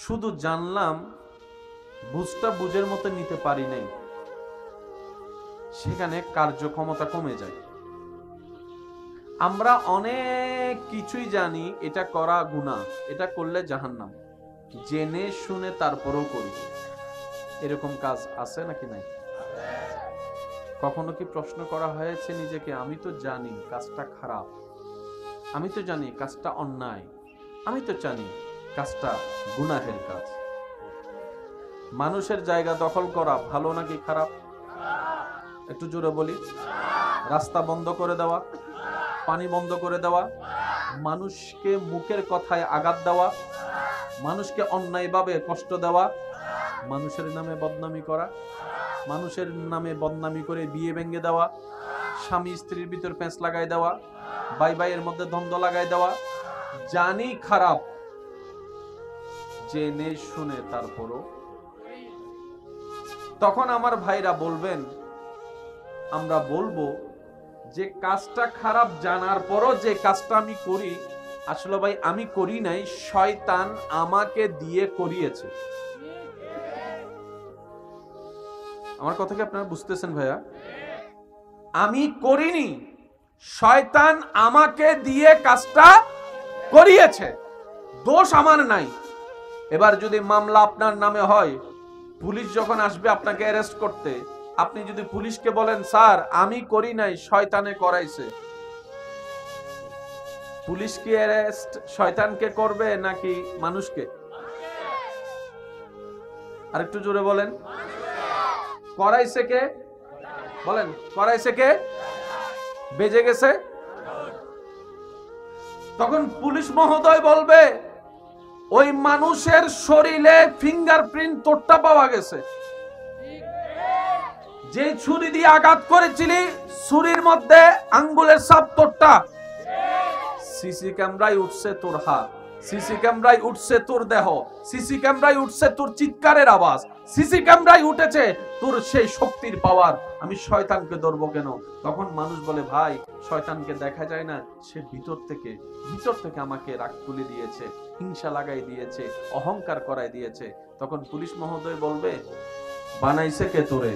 শুধু জানলাম, বুঝটা বুঝের মতো নিতে পারি নাই, সেখানে কার্যক্ষমতা কমে যায়। আমরা অনেক কিছুই জানি, এটা করা গুনাহ, এটা করলে জাহান্নাম, জেনে শুনে তারপরও করি। এরকম কাজ আছে নাকি নাই? কখনো কি প্রশ্ন করা হয়েছে নিজেকে, আমি তো জানি কাজটা খারাপ, আমি তো জানি কাজটা অন্যায়, আমি তো জানি কাজটা গুনাহের কাজ। মানুষের জায়গা দখল করা ভালো নাকি খারাপ? একটু জোরে বলি। রাস্তা বন্ধ করে দেওয়া, পানি বন্ধ করে দেওয়া, মানুষকে মুখের কথায় আঘাত দেওয়া, মানুষকে অন্যায়ভাবে কষ্ট দেওয়া, মানুষের নামে বদনামি করা, মানুষের নামে বদনামি করে বিয়ে ভেঙে দেওয়া, স্বামী স্ত্রীর ভিতর পেঁচ লাগাই দেওয়া, ভাই ভাইয়ের মধ্যে দ্বন্দ্ব লাগাই দেওয়া, জানি খারাপ, জেনে শুনে তারপরও। তখন আমার ভাইরা বলবেন, আমরা বলবো যে কাজটা খারাপ জানার পরও যে কাজটা আমি করি, আসলে ভাই আমি করি নাই, শয়তান আমাকে দিয়ে করিয়েছে। আমার কথা কি আপনারা বুঝতেছেন ভাইয়া? আমি করিনি, শয়তান আমাকে দিয়ে কাজটা করিয়েছে, দোষ আমার নাই। এবার যদি মামলা আপনার নামে হয়, পুলিশ যখন আসবে আপনাকে অ্যারেস্ট করতে, আপনি যদি পুলিশকে বলেন স্যার আমি করি নাই, শয়তানে করাইছে, পুলিশ কি অ্যারেস্ট শয়তানকে করবে নাকি মানুষকে? আরেকটু জোরে বলেন। করাইছে কে? বলেন, করাইছে কে? বেজে গেছে। তখন পুলিশ মহোদয় বলবে, ওই মানুষের শরীরে ফিঙ্গারপ্রিন্ট তোরটা পাওয়া গেছে, যে ছুরি দিয়ে আঘাত করেছিলি ছুরির মধ্যে আঙ্গুলের ছাপ তোরটা, সিসি ক্যামেরায় উঠছে তোর হাত, সিসি ক্যামেরায় উঠছে তোর দেহ, সিসি ক্যামেরায় উঠছে তোর চিৎকারের আওয়াজ, সিসি ক্যামেরায় উঠেছে তোর সেই শক্তির পাওয়ার, আমি শয়তানকে ধরবো কেন? তখন মানুষ বলে, ভাই শয়তানকে দেখা যায় না, সে ভিতর থেকে আমাকে রাগ তুলে দিয়েছে, হিংসা লাগাই দিয়েছে, অহংকার করাই দিয়েছে। তখন পুলিশ মহোদয় বলবে, বানাইছে কে তোরে?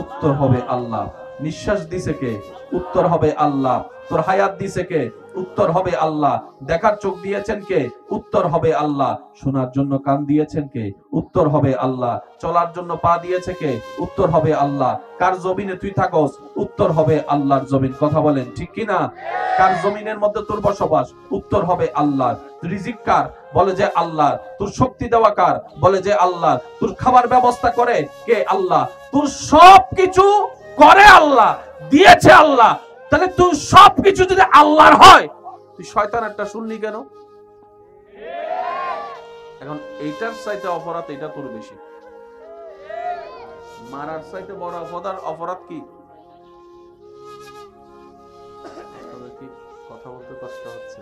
উত্তর হবে আল্লাহ। নিঃশ্বাস দিছে কে? উত্তর হবে আল্লাহ। তোর হায়াত দিছে কে? উত্তর হবে আল্লাহ। দেখার চোখ দিয়েছেন কে? উত্তর হবে আল্লাহ। শোনার জন্য কান দিয়েছেন কে? উত্তর হবে আল্লাহ। চলার জন্য পা দিয়েছে কে? উত্তর হবে আল্লাহ। কার জমিনে তুই থাকস? উত্তর হবে আল্লাহর জমিন। কথা বলেন ঠিক কি না? কার জমিনের মধ্যে তোর বসবাস? উত্তর হবে আল্লাহ। রিজিক কার? বলে যে আল্লাহ। তোর শক্তি দেওয়া কার? বলে যে আল্লাহ। তোর খাবার ব্যবস্থা করে কে? আল্লাহ। তোর সবকিছু করে আল্লাহ, দিয়েছে আল্লাহ। তাহলে তুই সবকিছু যদি আল্লাহর হয়, তুই শয়তানেরটা শুনলি কেন? এখন এইটার চাইতে অপরাধ এটা তোর বেশি। মারার চাইতে বড় অপরাধ কি? কথা বলতে কষ্ট হচ্ছে।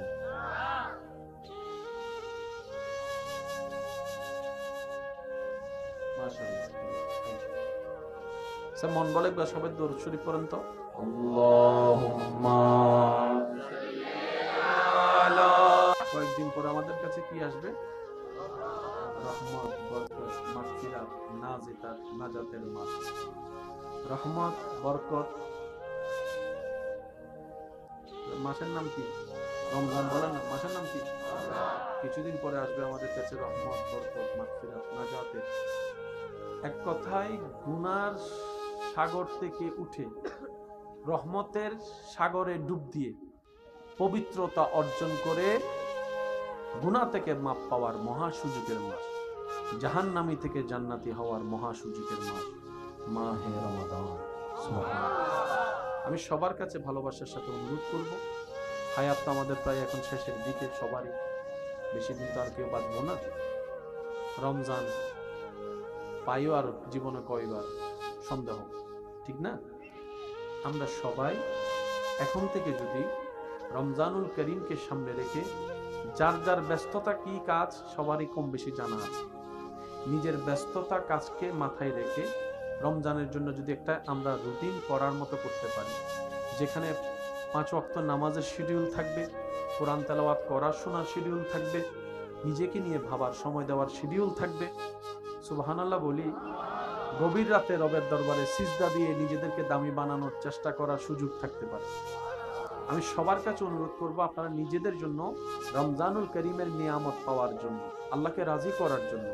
মন বলে সবাই দরুদ শরীফ পড়েন তো। কয়েকদিন পরে আমাদের কাছে কি আসবে? রহমত, বরকত, মাগফিরাত, নাজাতের মাস। রহমত, বরকত, মাসের নাম কি? রমজান। বলেন না, মাসের নাম কি? কিছুদিন পরে আসবে আমাদের কাছে রহমত, বরকত, মাগফিরাত, নাজাতের। এক কথায় গুনার সাগর থেকে উঠে রহমতের সাগরে ডুব দিয়ে পবিত্রতা অর্জন করে গুনাহ থেকে মাপ পাওয়ার মহা সুযোগের মাস, জাহান্নামী থেকে জান্নাতি হওয়ার মহা সুযোগের মাস মাহে রমাদান। আমি সবার কাছে ভালোবাসার সাথে অনুরোধ করব, হায়াত তো আমাদের প্রায় এখন শেষের দিকে, সবারই বেশি দিন তো আর কেউ বাঁচবো না। রমজান পাইও আর জীবনে কয়বার সন্দেহ, ঠিক না? আমরা সবাই এখন থেকে যদি রমজানুল করিমকে সামনে রেখে যার যার ব্যস্ততা কি কাজ সবারই কম বেশি জানা আছে, নিজের ব্যস্ততা কাজকে মাথায় রেখে রমজানের জন্য যদি একটা আমরা রুটিন করার মতো করতে পারি, যেখানে 5 ওয়াক্ত নামাজের শিডিউল থাকবে, কোরআন তেলাওয়াত করার শোনার শিডিউল থাকবে, নিজেকে নিয়ে ভাবার সময় দেওয়ার শিডিউল থাকবে। সুবহানাল্লাহ বলি, গভীর রাতে রবের দরবারে সিজদা দিয়ে নিজেদেরকে দামি বানানোর চেষ্টা করার সুযোগ থাকতে পারে। আমি সবার কাছে অনুরোধ করব, আপনারা নিজেদের জন্য রমজানুল করিমের নিয়ামত পাওয়ার জন্য, আল্লাহকে রাজি করার জন্য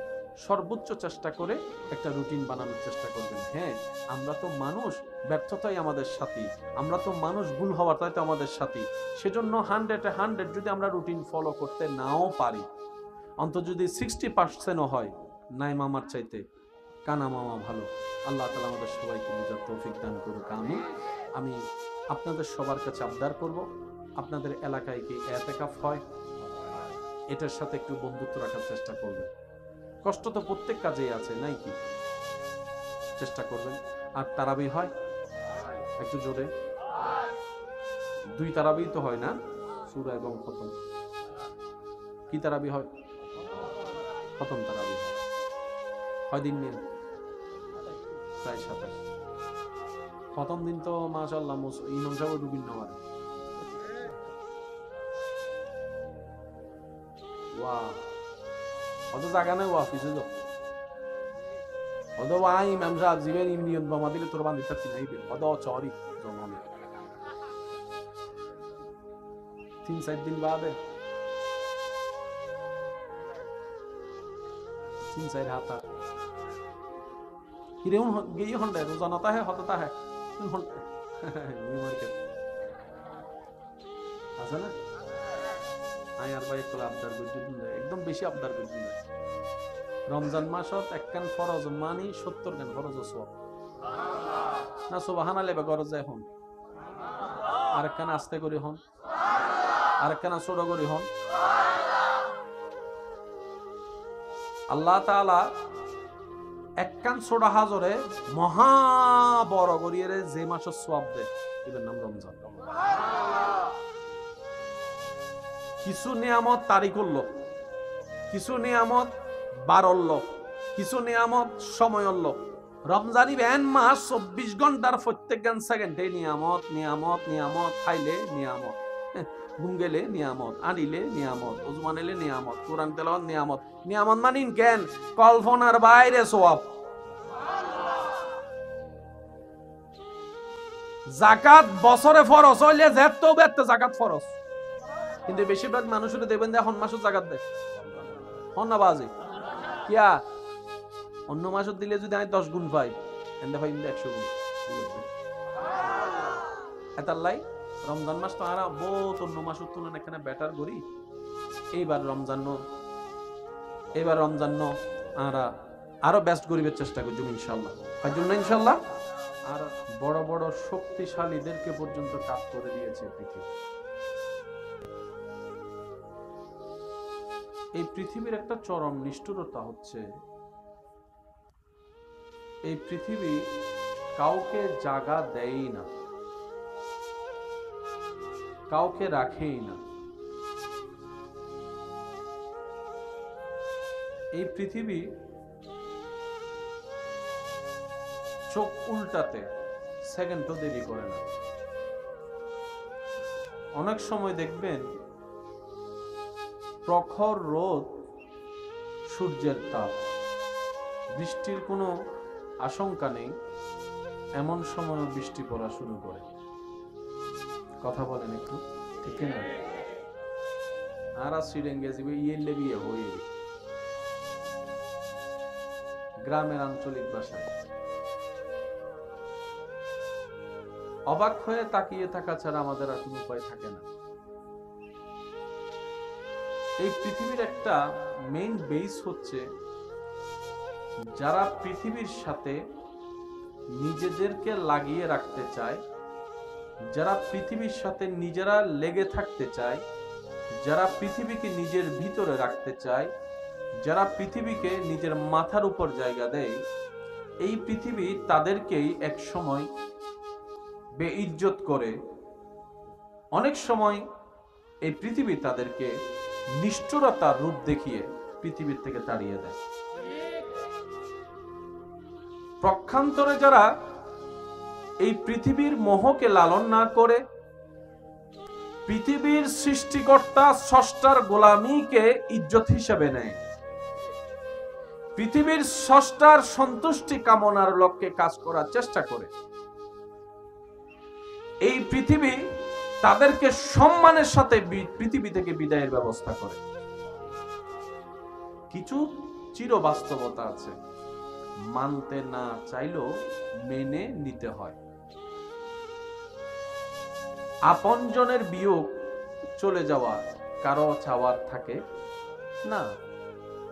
সর্বোচ্চ চেষ্টা করে একটা রুটিন বানানোর চেষ্টা করবেন। হ্যাঁ, আমরা তো মানুষ, ব্যর্থতাই আমাদের সাথী, আমরা তো মানুষ, ভুল হওয়াটাই তো আমাদের সাথী। সেজন্য 100 যদি আমরা রুটিন ফলো করতে নাও পারি, অন্তত যদি 60%ও হয়, নাই মামার চাইতে কানা মামা ভালো। আল্লাহ তাআলা আমাদের সবাইকে বুঝার তৌফিক দান করুক, আমিন। আমি আপনাদের সবার কাছে আবদার করব, আপনাদের এলাকায় কি ইতিকাফ হয়? এটার সাথে একটু বন্ধুত্ব রাখার চেষ্টা করবেন। কষ্ট তো প্রত্যেক কাজেই আছে, নাই কি? চেষ্টা করবেন। আর তারাবি হয় একটু জোরে, 2 তারাবি তো হয় না, সূরা এবং খতম। কি তারাবি হয়? খতম তারাবি হয়। হয় দিন নিন প্রায় 27। খতম দিন তো মাশাআল্লাহ ইমাম সাহেব ডুবিন না পারে। ওয়াহ, অত জায়গা নাই অফিসে যাও, অত ওয়াই ইমাম সাহেব জীবেন ইমনিয়ত বামা দিলে তোর বান্দি থাকছি নাই বে, অত চরি জননে 3-4 দিন বাদে 3-4 হাতা কিরে গেই হন্ডে রোজানাতা है হততা है নিউ মার্কেট আছে না? আয় আর ভাই একটু আবদার করছেন, একদম বেশি আবদার করছেন। রমজান মাসত একখান ফরজ মানি 70 খান ফরজ সওয়াব না, সুবহানাল্লাহ বে গরজ এখন আরেকখান আস্তে করে হন, আরেকখান ছোট করে হন। আল্লাহ তাআলা একখান ছোট হাজরে মহা বড় করিয়ে যে মাসের সওয়াব দেয়, এর নাম রমজান। কিছু নিয়ামত তারিখ করলো, কিছু নিয়ামত বারল্য, কিছু নিয়ামত সময় হল। রমজানি ব্যান মাস 24 ঘন্টার প্রত্যেক সেকেন্ডে নিয়ামত নিয়ামত নিয়ামত, খাইলে নিয়ামত, ঘুম গেলে নিয়ামত, আনিলে নিয়ামত, ওজমান এলে নিয়ামত, কোরআন তেলাওয়াত নিয়ামত। নিয়ামত মানিন কেন? কল্পনার বাইরে সওয়াব। যাকাত বছরে ফরজ হইলে যেত বেত যাকাত ফরজ, কিন্তু বেশিরভাগ মানুষের দেখবেন যে এখন মাসের জাকাত দেয়, হন না বাজে কিয়া? অন্য মাসের দিলে যদি আমি 10 গুণ পাই, এন্ড ভাই 100 গুণ। এতাল্লাই রমজান মাস তো আরা বহুত অন্য মাসের তুলনায় এখানে বেটার করি। এইবার রমজান আরা আরো বেস্ট করিবার চেষ্টা করছি ইনশাআল্লাহ। ফাইজুল না ইনশাআল্লাহ। আর বড় বড় শক্তিশালীদেরকে পর্যন্ত কাজ করে দিয়েছে পৃথিবী। এই পৃথিবীর একটা চরম নিষ্ঠুরতা হচ্ছে, এই পৃথিবী কাউকে জায়গা দেয়ই না, কাউকে রাখেই না। এই পৃথিবী চোখ উল্টাতে সেকেন্ডও দেরি করে না। অনেক সময় দেখবেন প্রখর রোদ, সূর্যের তাপ, বৃষ্টির কোনো আশঙ্কা নেই, এমন সময় বৃষ্টি পড়া শুরু করে। কথা বলেন একটু, ঠিক না? আর শ্রীলঙ্কা যাবে ইয়েলে বিয়ে হয়ে গ্রামের আঞ্চলিক ভাষায় অবাক হয়ে তাকিয়ে থাকা ছাড়া আমাদের আর কোনো উপায় থাকে না। এই পৃথিবীর একটা মেইন বেস হচ্ছে, যারা পৃথিবীর সাথে নিজেদেরকে লাগিয়ে রাখতে চায়, যারা পৃথিবীর সাথে নিজেরা লেগে থাকতে চায়, যারা পৃথিবীকে নিজের ভিতরে রাখতে চায়, যারা পৃথিবীকে নিজের মাথার উপর জায়গা দেয়, এই পৃথিবী তাদেরকেই এক সময় বেইজ্জত করে। অনেক সময় এই পৃথিবী তাদেরকে নিষ্ঠুরতার রূপ দেখিয়ে পৃথিবীর থেকে তাড়িয়ে দেয়। পক্ষান্তরে যারা এই পৃথিবীর মোহকে লালন না করে পৃথিবীর সৃষ্টিকর্তা স্রষ্টার গোলামীকে ইজ্জত হিসেবে নেয়, পৃথিবীর স্রষ্টার সন্তুষ্টি কামনার লক্ষ্যে কাজ করার চেষ্টা করে, এই পৃথিবী তাদেরকে সম্মানের সাথে পৃথিবী থেকে বিদায়ের ব্যবস্থা করে। কিছু চির বাস্তবতা আছে, মানতে না চাইলেও মেনে নিতে হয়। আপনজনের বিয়োগ চলে যাওয়া কারো চাওয়ার থাকে না,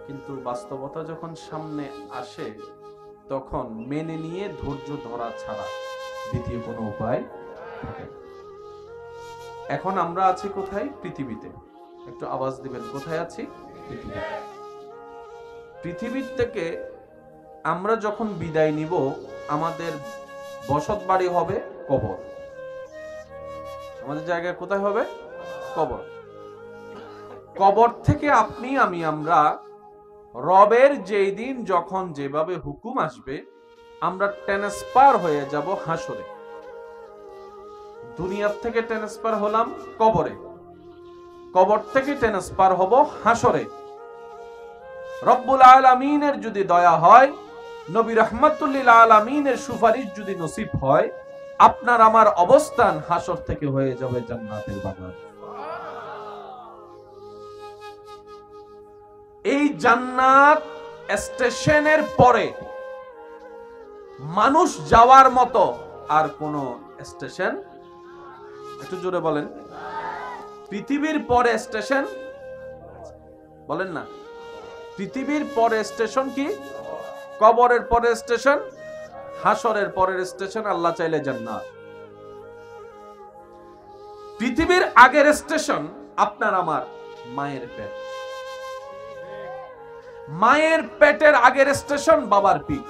কিন্তু বাস্তবতা যখন সামনে আসে তখন মেনে নিয়ে ধৈর্য ধরা ছাড়া দ্বিতীয় কোনো উপায় থাকে না। এখন আমরা আছি কোথায়? পৃথিবীতে। একটু আওয়াজ দিবেন, কোথায় আছি? পৃথিবীতে। পৃথিবীর থেকে আমরা যখন বিদায় নিব, আমাদের বসত বাড়ি হবে কবর। আমাদের জায়গা কোথায় হবে? কবর। কবর থেকে আপনি আমি আমরা রবের যেই দিন যখন যেভাবে হুকুম আসবে, আমরা ট্রান্সফার হয়ে যাব হাসরে। দুনিয়ার থেকে ট্রান্সফার হলাম কবরে, কবর থেকে ট্রান্সফার হব হাসরে। রব্বুল আলামিনের যদি দয়া হয়, নবী রাহমাতুল লিল আলামিনের সুপারিশ যদি নসিব হয়, আপনার আমার অবস্থান হাসর থেকে হয়ে যাবে জান্নাতের বাগান। এই জান্নাত স্টেশনের পরে মানুষ যাওয়ার মতো আর কোন স্টেশন, একটু জোরে বলেন, পৃথিবীর পরে স্টেশন বলেন না, পৃথিবীর পরে স্টেশন কি? কবরের পরে স্টেশন, হাসরের পরের স্টেশন আল্লাহ চাইলে জান্নাত। পৃথিবীর আগের স্টেশন আপনার আমার মায়ের পেট, মায়ের পেটের আগের স্টেশন বাবার পিঠ,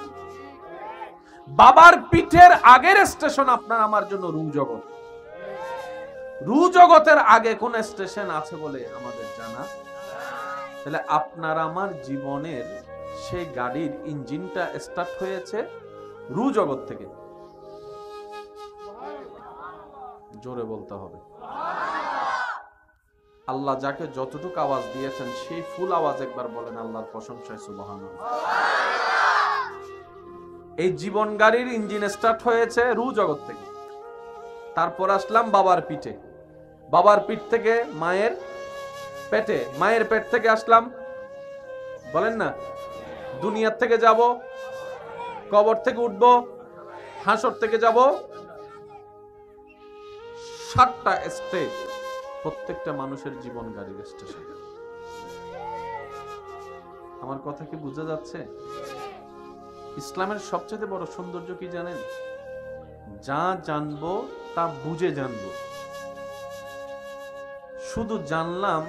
বাবার পিঠের আগের স্টেশন আপনার আমার জন্য রূহ জগৎ। রূহ জগতের আগে কোন স্টেশন আছে বলে আমাদের জানা? তাহলে আপনার আমার জীবনের সেই গাড়ির ইঞ্জিনটা স্টার্ট হয়েছে রূহ জগৎ থেকে। জোরে বলতে হবে। আল্লাহ যাকে যতটুকু আওয়াজ দিয়েছেন সেই ফুল আওয়াজ একবার বলেন আল্লাহর প্রশংসায় সুবহানাল্লাহ। এই জীবন গাড়ির ইঞ্জিন স্টার্ট হয়েছে রূহ জগৎ থেকে। তারপর আসলাম বাবার পিঠে, বাবার পিঠ থেকে মায়ের পেটে, মায়ের পেট থেকে আসলাম, বলেন না, দুনিয়ার থেকে যাব, কবর থেকে উঠব, হাসর থেকে যাব। 7টা স্টেজ প্রত্যেকটা মানুষের জীবন গাড়ির স্টেশন। আমার কথা কি বোঝা যাচ্ছে? ইসলামের সবচেয়ে বড় সৌন্দর্য কি জানেন? যা জানবো তা বুঝে জানবো। শুধু জানলাম,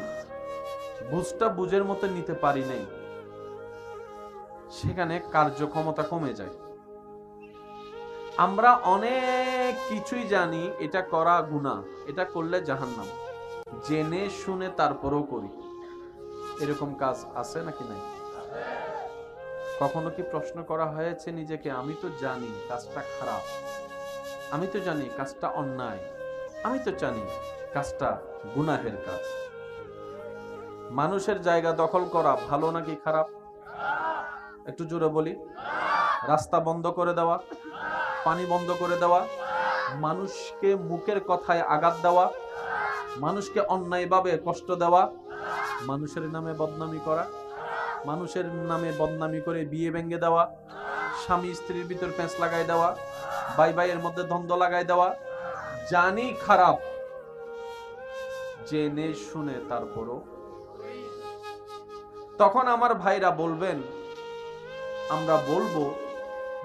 বুঝটা বুঝের মতো নিতে পারি নাই, সেখানে কার্যক্ষমতা কমে যায়। আমরা অনেক কিছুই জানি, এটা করা গুনাহ, এটা করলে জাহান্নাম, জেনে শুনে তারপরেও করি। এরকম কাজ আছে নাকি নাই? কখনো কি প্রশ্ন করা হয়েছে নিজেকে, আমি তো জানি কাজটা খারাপ, আমি তো জানি কাজটা অন্যায়, আমি তো জানি কাজটা গুনাহের কাজ। মানুষের জায়গা দখল করা ভালো নাকি খারাপ? একটু জোরে বলি। রাস্তা বন্ধ করে দেওয়া, পানি বন্ধ করে দেওয়া, মানুষকে মুখের কথায় আঘাত দেওয়া, মানুষকে অন্যায়ভাবে কষ্ট দেওয়া, মানুষের নামে বদনামি করা, মানুষের নামে বদনামি করে বিয়ে ভেঙে দেওয়া, স্বামী স্ত্রীর ভিতর পেঁচ লাগাই দেওয়া, ভাই ভাইয়ের মধ্যে দ্বন্দ্ব লাগাই দেওয়া, জানি খারাপ, জেনে শুনে তারপরও, তখন আমার ভাইরা বলবেন, আমরা বলবো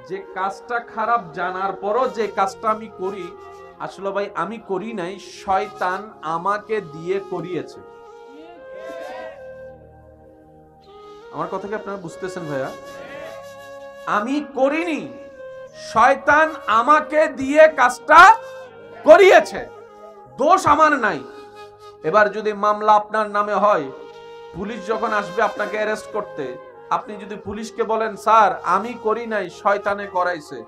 যে কাজটা খারাপ জানার পরও যে কাজটা আমি করি, আসলে ভাই আমি করি নাই, শয়তান আমাকে দিয়ে করিয়েছে। আমার কথা কি আপনারা বুঝতেছেন ভাইয়া? আমি করিনি, শয়তান আমাকে দিয়ে কাজটা করিয়েছে, দোষ আমার নাই। এবার যদি মামলা আপনার নামে হয়, পুলিশ যখন আসবে আপনাকে অ্যারেস্ট করতে, আপনি যদি পুলিশকে বলেন স্যার আমি করি নাই, শয়তানে করাইছে,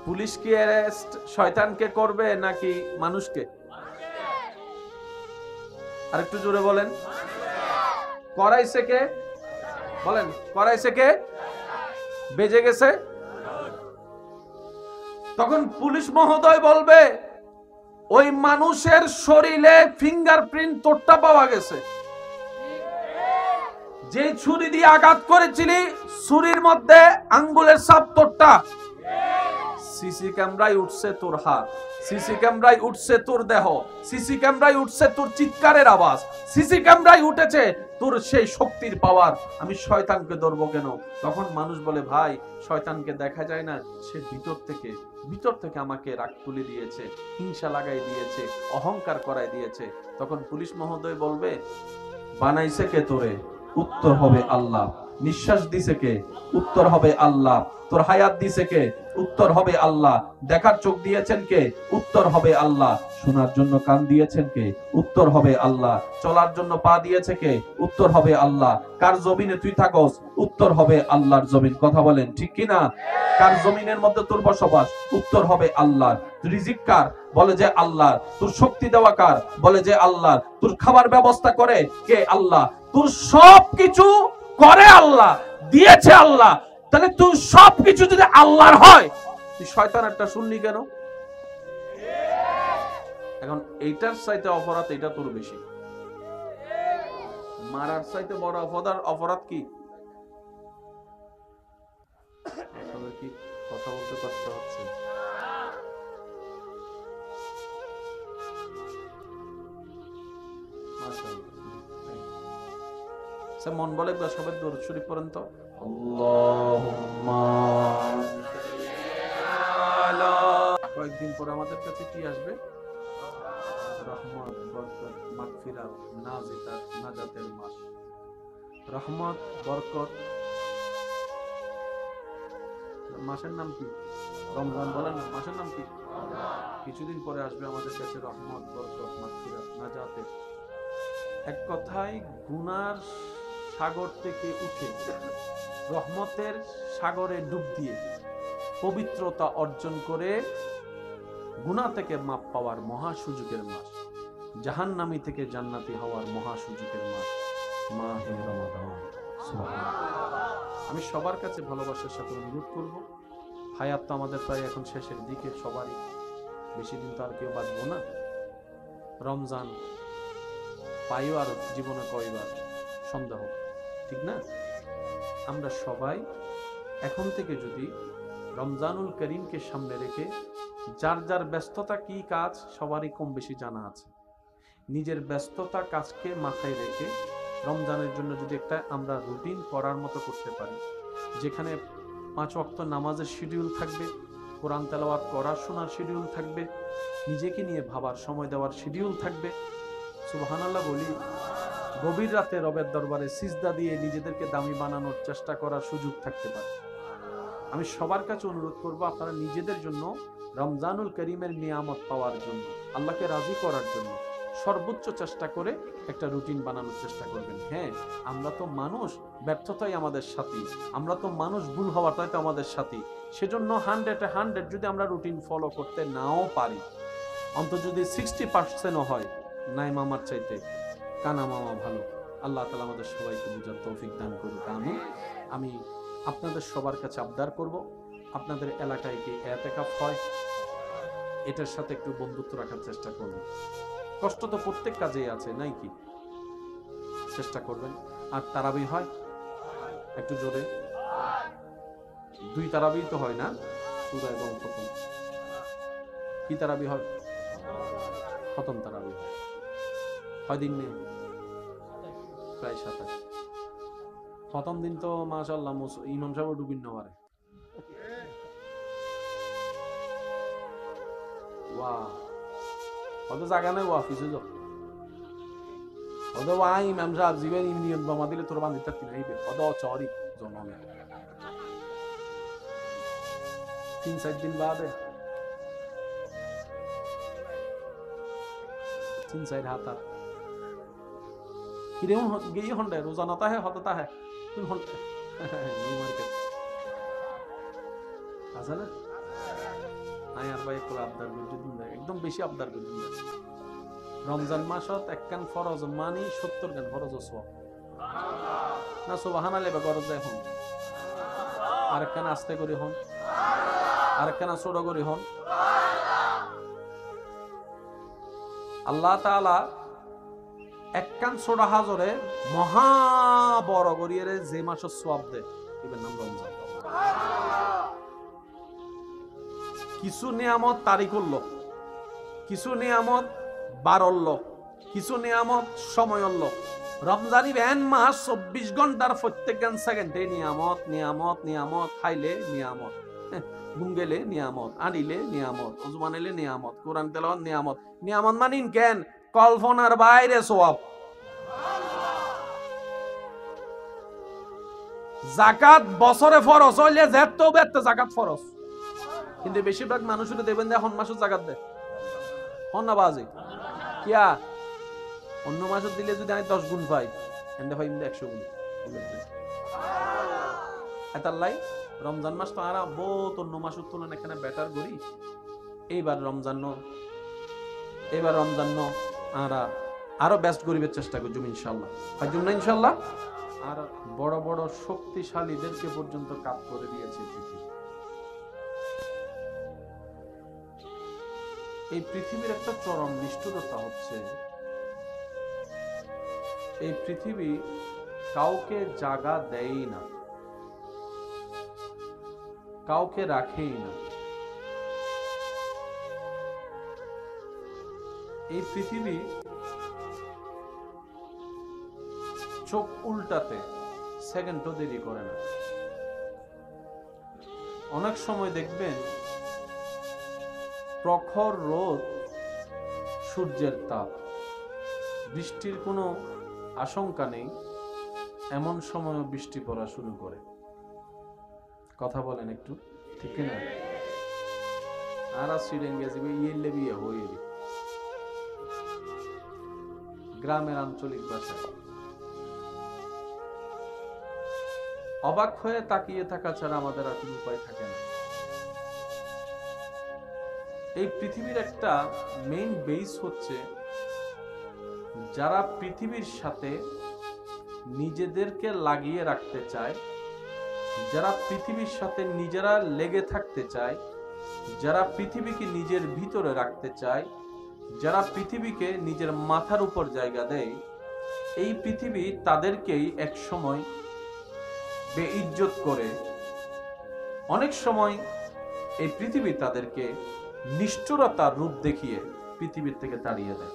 পুলিশ কি অ্যারেস্ট শয়তানকে করবে নাকি মানুষকে? আরেকটু জোরে বলেন, করাইছে কে? বলেন, করাইছে কে? বেজে গেছে। তখন পুলিশ মহোদয় বলবে ওই মানুষের শরীরে ফিঙ্গারপ্রিন্ট তোরটা পাওয়া গেছে, যে ছুরি দিয়ে আঘাত করেছিলি ছুরির মধ্যে আঙ্গুলের ছাপ তোরটা, সিসি ক্যামেরায় উঠছে তোর হাত, সিসি ক্যামেরায় উঠছে তোর দেহ, সিসি ক্যামেরায় উঠছে তোর চিৎকারের আওয়াজ, সিসি ক্যামেরায় উঠেছে তোর সেই শক্তির পাওয়ার, আমি শয়তানকে ধরবো কেন? তখন মানুষ বলে ভাই শয়তানকে দেখা যায় না, সে ভিতর থেকে আমাকে রাগ তুলে দিয়েছে, হিংসা লাগাই দিয়েছে, অহংকার করাই দিয়েছে। তখন পুলিশ মহোদয় বলবে বানাইছে কে তোরে? উত্তর হবে আল্লাহ। নিঃশ্বাস দিছে কে? উত্তর হবে আল্লাহ। তোর হায়াত দিছে কে? উত্তর হবে আল্লাহ। দেখার চোখ দিয়েছেন কে? উত্তর হবে আল্লাহ। শোনার জন্য কান দিয়েছেন কে? উত্তর হবে আল্লাহ। চলার জন্য পা দিয়েছে কে? উত্তর হবে আল্লাহ। কার জমিনে তুই থাকস? উত্তর হবে আল্লাহর জমিন। কথা বলেন ঠিক কি না? কার জমিনের মধ্যে তোর বসবাস? উত্তর হবে আল্লাহ। রিজিক কার? বলে যে আল্লাহ। তোর শক্তি দেওয়া কার? বলে যে আল্লাহ। তোর খাবার ব্যবস্থা করে কে? আল্লাহ। তোর সবকিছু করে আল্লাহ, দিয়েছে আল্লাহ। তাহলে তুই সবকিছু যদি আল্লাহর হয়, তুই শয়তানেরটা শুনলি কেন? এখন এইটার চাইতে অপরাধ এটা তোর বেশি। মারার চাইতে বড় অপরাধ কি? আপনাদের কি কথা বলতে কষ্ট হচ্ছে? মন বলে সবাই দরুদ শরীফ পড়েন তো। কয়েকদিন পর আমাদের কাছে কি আসবে? রহমত, বরকত, মাগফিরাত, নাজিতাত, নাজাতের মাস। রহমত, বরকত মাসের নাম কি? রমজান। বলেন না, মাসের নাম কি? কিছুদিন পরে আসবে আমাদের কাছে রহমত, বরকত, মাগফিরাত, নাজাতের। এক কথায় গুনার সাগর থেকে উঠে রহমতের সাগরে ডুব দিয়ে পবিত্রতা অর্জন করে গুনাহ থেকে মাপ পাওয়ার মহা সুযোগের মাস, জাহান্নামী থেকে জান্নাতি হওয়ার মহা সুযোগের মাস মাহে রমাদান। আমি সবার কাছে ভালোবাসার সাথে অনুরোধ করব, হায়াত তো আমাদের প্রায় এখন শেষের দিকে, সবারই বেশি দিন তো আর কেউ বাঁচবো না। রমজান পাইও আর জীবনে কয়বার সন্দেহ, ঠিক না? আমরা সবাই এখন থেকে যদি রমজানুল করিমকে সামনে রেখে, যার যার ব্যস্ততা কি কাজ সবারই কম বেশি জানা আছে, নিজের ব্যস্ততা কাজকে মাথায় রেখে রমজানের জন্য যদি একটা আমরা রুটিন করার মতো করতে পারি, যেখানে 5 ওয়াক্ত নামাজের শিডিউল থাকবে, কোরআন তেলাওয়াত করার শোনার শিডিউল থাকবে, নিজেকে নিয়ে ভাবার সময় দেওয়ার শিডিউল থাকবে। সুবহানাল্লাহ বলি, গভীর রাতে রবের দরবারে সিজদা দিয়ে নিজেদেরকে দামি বানানোর চেষ্টা করার সুযোগ থাকতে পারে। আমি সবার কাছে অনুরোধ করব, আপনারা নিজেদের জন্য রমজানুল করিমের নিয়ামত পাওয়ার জন্য, আল্লাহকে রাজি করার জন্য সর্বোচ্চ চেষ্টা করে একটা রুটিন বানানোর চেষ্টা করবেন। হ্যাঁ, আমরা তো মানুষ, ব্যর্থতাই আমাদের সাথী, আমরা তো মানুষ, ভুল হওয়াটাই তো আমাদের সাথী। সেজন্য 100 যদি আমরা রুটিন ফলো করতে নাও পারি, অন্তত যদি 60%ও হয়, নাই মামার চাইতে কানা মামা ভালো। আল্লাহ তাআলা আমাদের সবাইকে বুঝার তৌফিক দান করুক, আমিন। আমি আপনাদের সবার কাছে আবদার করব, আপনাদের এলাকায় কি ইতিকাফ হয়? এটার সাথে একটু বন্ধুত্ব রাখার চেষ্টা করবেন। কষ্ট তো প্রত্যেক কাজেই আছে, নাই কি? চেষ্টা করবেন। আর তারাবি হয়? একটু জোরে। 2 তারাবি তো হয় না? সূরা এবং প্রথম কি তারাবি হয়? খতম তারাবি হয়। কয়দিন নেই? প্রায় 27। খতম দিন তো মাশাআল্লাহ ইমাম সাহেব ডুবিন না পারে। ওয়াহ, কত জায়গা নাই অফিসে যাও, কত ওয়াই ইমাম সাহেব জীবন ইউনিয়ন জমা দিলে তোর বান্ধি থাকতি না, কত চরি জমা 3-4 দিন বাদে 3-4 হাত আর কিরে গিয়ে হন্ডে রোজানাতা হে হততা হে তুই হন্ডে নিউ মার্কেট আছে না? নাই আর ভাই একটু আবদার করতে দিন, একদম বেশি আবদার করতে দিন। রমজান মাসত একখান ফরজ মানি 70 গান ফরজ সওয়াব না, সুবহানাল্লাহ বা গরজ এখন আরেকখান আস্তে করে হন, আরেকখান ছোট করে হন। আল্লাহ তাআলা একখান ছোট হাজরে মহা বড় করিয়ে যে মাসের সওয়াব দেয় এর নাম রমজান। কিছু নিয়ামত তারিখ হল, কিছু নিয়ামত বারল্য, কিছু নিয়ামত সময় হল। রমজানি ব্যান মাস 24 ঘন্টার প্রত্যেক সেকেন্ডে নিয়ামত নিয়ামত নিয়ামত, খাইলে নিয়ামত, ঘুম গেলে নিয়ামত, আনিলে নিয়ামত, ওজমান এলে নিয়ামত, কোরআন তেলাওয়াত নিয়ামত। নিয়ামত মানিন কেন? কল্পনার বাইরে সওয়াব। যাকাত বছরে ফরজ হইলে যেত বেত যাকাত ফরজ, কিন্তু বেশিরভাগ মানুষের দেবেন যে এখন মাসের জাকাত দেয় হন না বাজে কিয়া অন্য মাসের দিলে যদি আমি 10 গুণ পাই এন্ডে পাই 100 গুণ। এতাল্লাই রমজান মাস তো আর বহুত অন্য মাসের তুলনায় এখানে বেটার করি। এইবার রমজান আরো বেস্ট করিবার চেষ্টা করছি ইনশাআল্লাহ। পাইজুম না ইনশাআল্লাহ। আর বড় বড় শক্তিশালীদেরকে পর্যন্ত কাজ করে দিয়েছে পৃথিবী। এই পৃথিবীর একটা চরম নিষ্ঠুরতা হচ্ছে, এই পৃথিবী কাউকে জায়গা দেয়ই না, কাউকে রাখেই না। এই পৃথিবী চোখ উল্টাতে সেকেন্ডও দেরি করে না। অনেক সময় দেখবেন প্রখর রোদ, সূর্যের তাপ, বৃষ্টির কোনো আশঙ্কা নেই, এমন সময় বৃষ্টি পড়া শুরু করে। কথা বলেন একটু, ঠিক না? আর গ্রামের আঞ্চলিক ভাষায় অবাক হয়ে তাকিয়ে থাকা ছাড়া আমাদের আর কোনো উপায় থাকে না। এই পৃথিবীর একটা মেইন বেস হচ্ছে যারা পৃথিবীর সাথে নিজেদেরকে লাগিয়ে রাখতে চায়, যারা পৃথিবীর সাথে নিজেরা লেগে থাকতে চায়, যারা পৃথিবীকে নিজের ভিতরে রাখতে চায়, যারা পৃথিবীকে নিজের মাথার উপর জায়গা দেয়, এই পৃথিবী তাদেরকেই এক সময় বেইজ্জত করে। অনেক সময় এই পৃথিবী তাদেরকে নিষ্ঠুরতার রূপ দেখিয়ে পৃথিবীর থেকে তাড়িয়ে দেয়।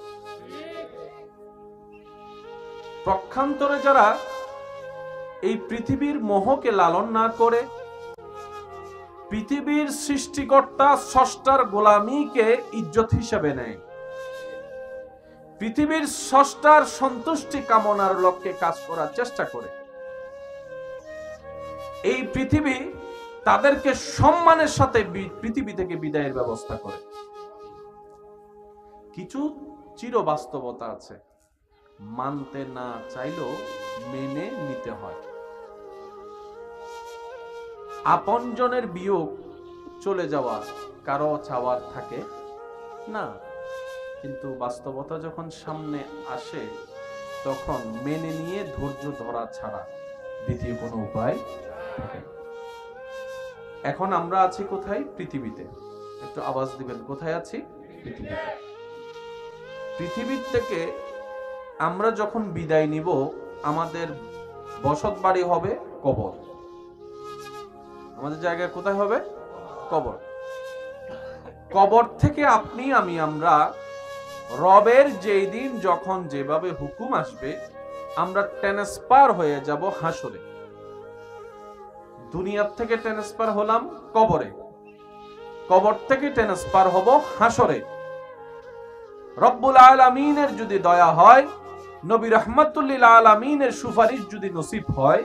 পক্ষান্তরে যারা এই পৃথিবীর মোহকে লালন না করে পৃথিবীর সৃষ্টিকর্তা স্রষ্টার গোলামীকে ইজ্জত হিসেবে নেয়, পৃথিবীর স্রষ্টার সন্তুষ্টি কামনার লক্ষ্যে কাজ করার চেষ্টা করে, এই পৃথিবী তাদেরকে সম্মানের সাথে পৃথিবী থেকে বিদায়ের ব্যবস্থা করে। কিছু চির বাস্তবতা আছে, মানতে না চাইলেও মেনে নিতে হয়। আপনজনের বিয়োগ চলে যাওয়া কারো চাওয়ার থাকে না, কিন্তু বাস্তবতা যখন সামনে আসে তখন মেনে নিয়ে ধৈর্য ধরা ছাড়া দ্বিতীয় কোনো উপায় থাকে না। এখন আমরা আছি কোথায়? পৃথিবীতে। একটু আওয়াজ দিবেন, কোথায় আছি? পৃথিবীতে। পৃথিবীর থেকে আমরা যখন বিদায় নিব আমাদের বসত বাড়ি হবে কবর। আমাদের জায়গা কোথায় হবে? কবর। কবর থেকে আপনি আমরা রবের যেই দিন যখন যেভাবে হুকুম আসবে আমরা ট্রান্সফার হয়ে যাব হাসরে। দুনিয়ার থেকে ট্রান্সফার হলাম কবরে, কবর থেকে ট্রান্সফার হব হাসরে। রব্বুল আলামিনের যদি দয়া হয়, নবী রাহমাতুল লিল আলামিনের সুপারিশ যদি নসিব হয়,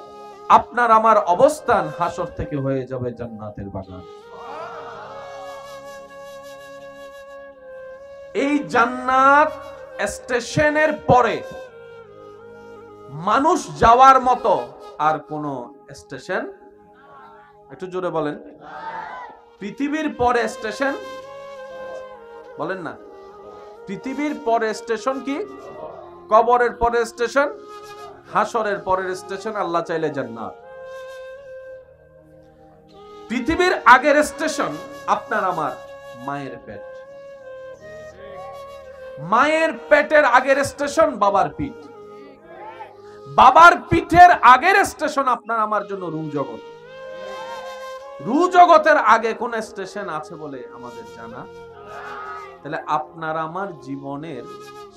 আপনার আমার অবস্থান হাসর থেকে হয়ে যাবে জান্নাতের বাগান। এই জান্নাত স্টেশনের পরে মানুষ যাওয়ার মতো আর কোন স্টেশন, একটু জোরে বলেন, পৃথিবীর পরে স্টেশন বলেন না, পৃথিবীর পরে স্টেশন কি? কবরের পরে স্টেশন, হাসরের পরের স্টেশন আল্লাহ চাইলে জান্নাত। পৃথিবীর আগের স্টেশন আপনার আমার মায়ের পেট, মায়ের পেটের আগের স্টেশন বাবার পিঠ, বাবার পিঠের আগের স্টেশন আপনার আমার জন্য রূহ জগৎ। রূহ জগতের আগে কোন স্টেশন আছে বলে আমাদের জানা? তাহলে আপনার আমার জীবনের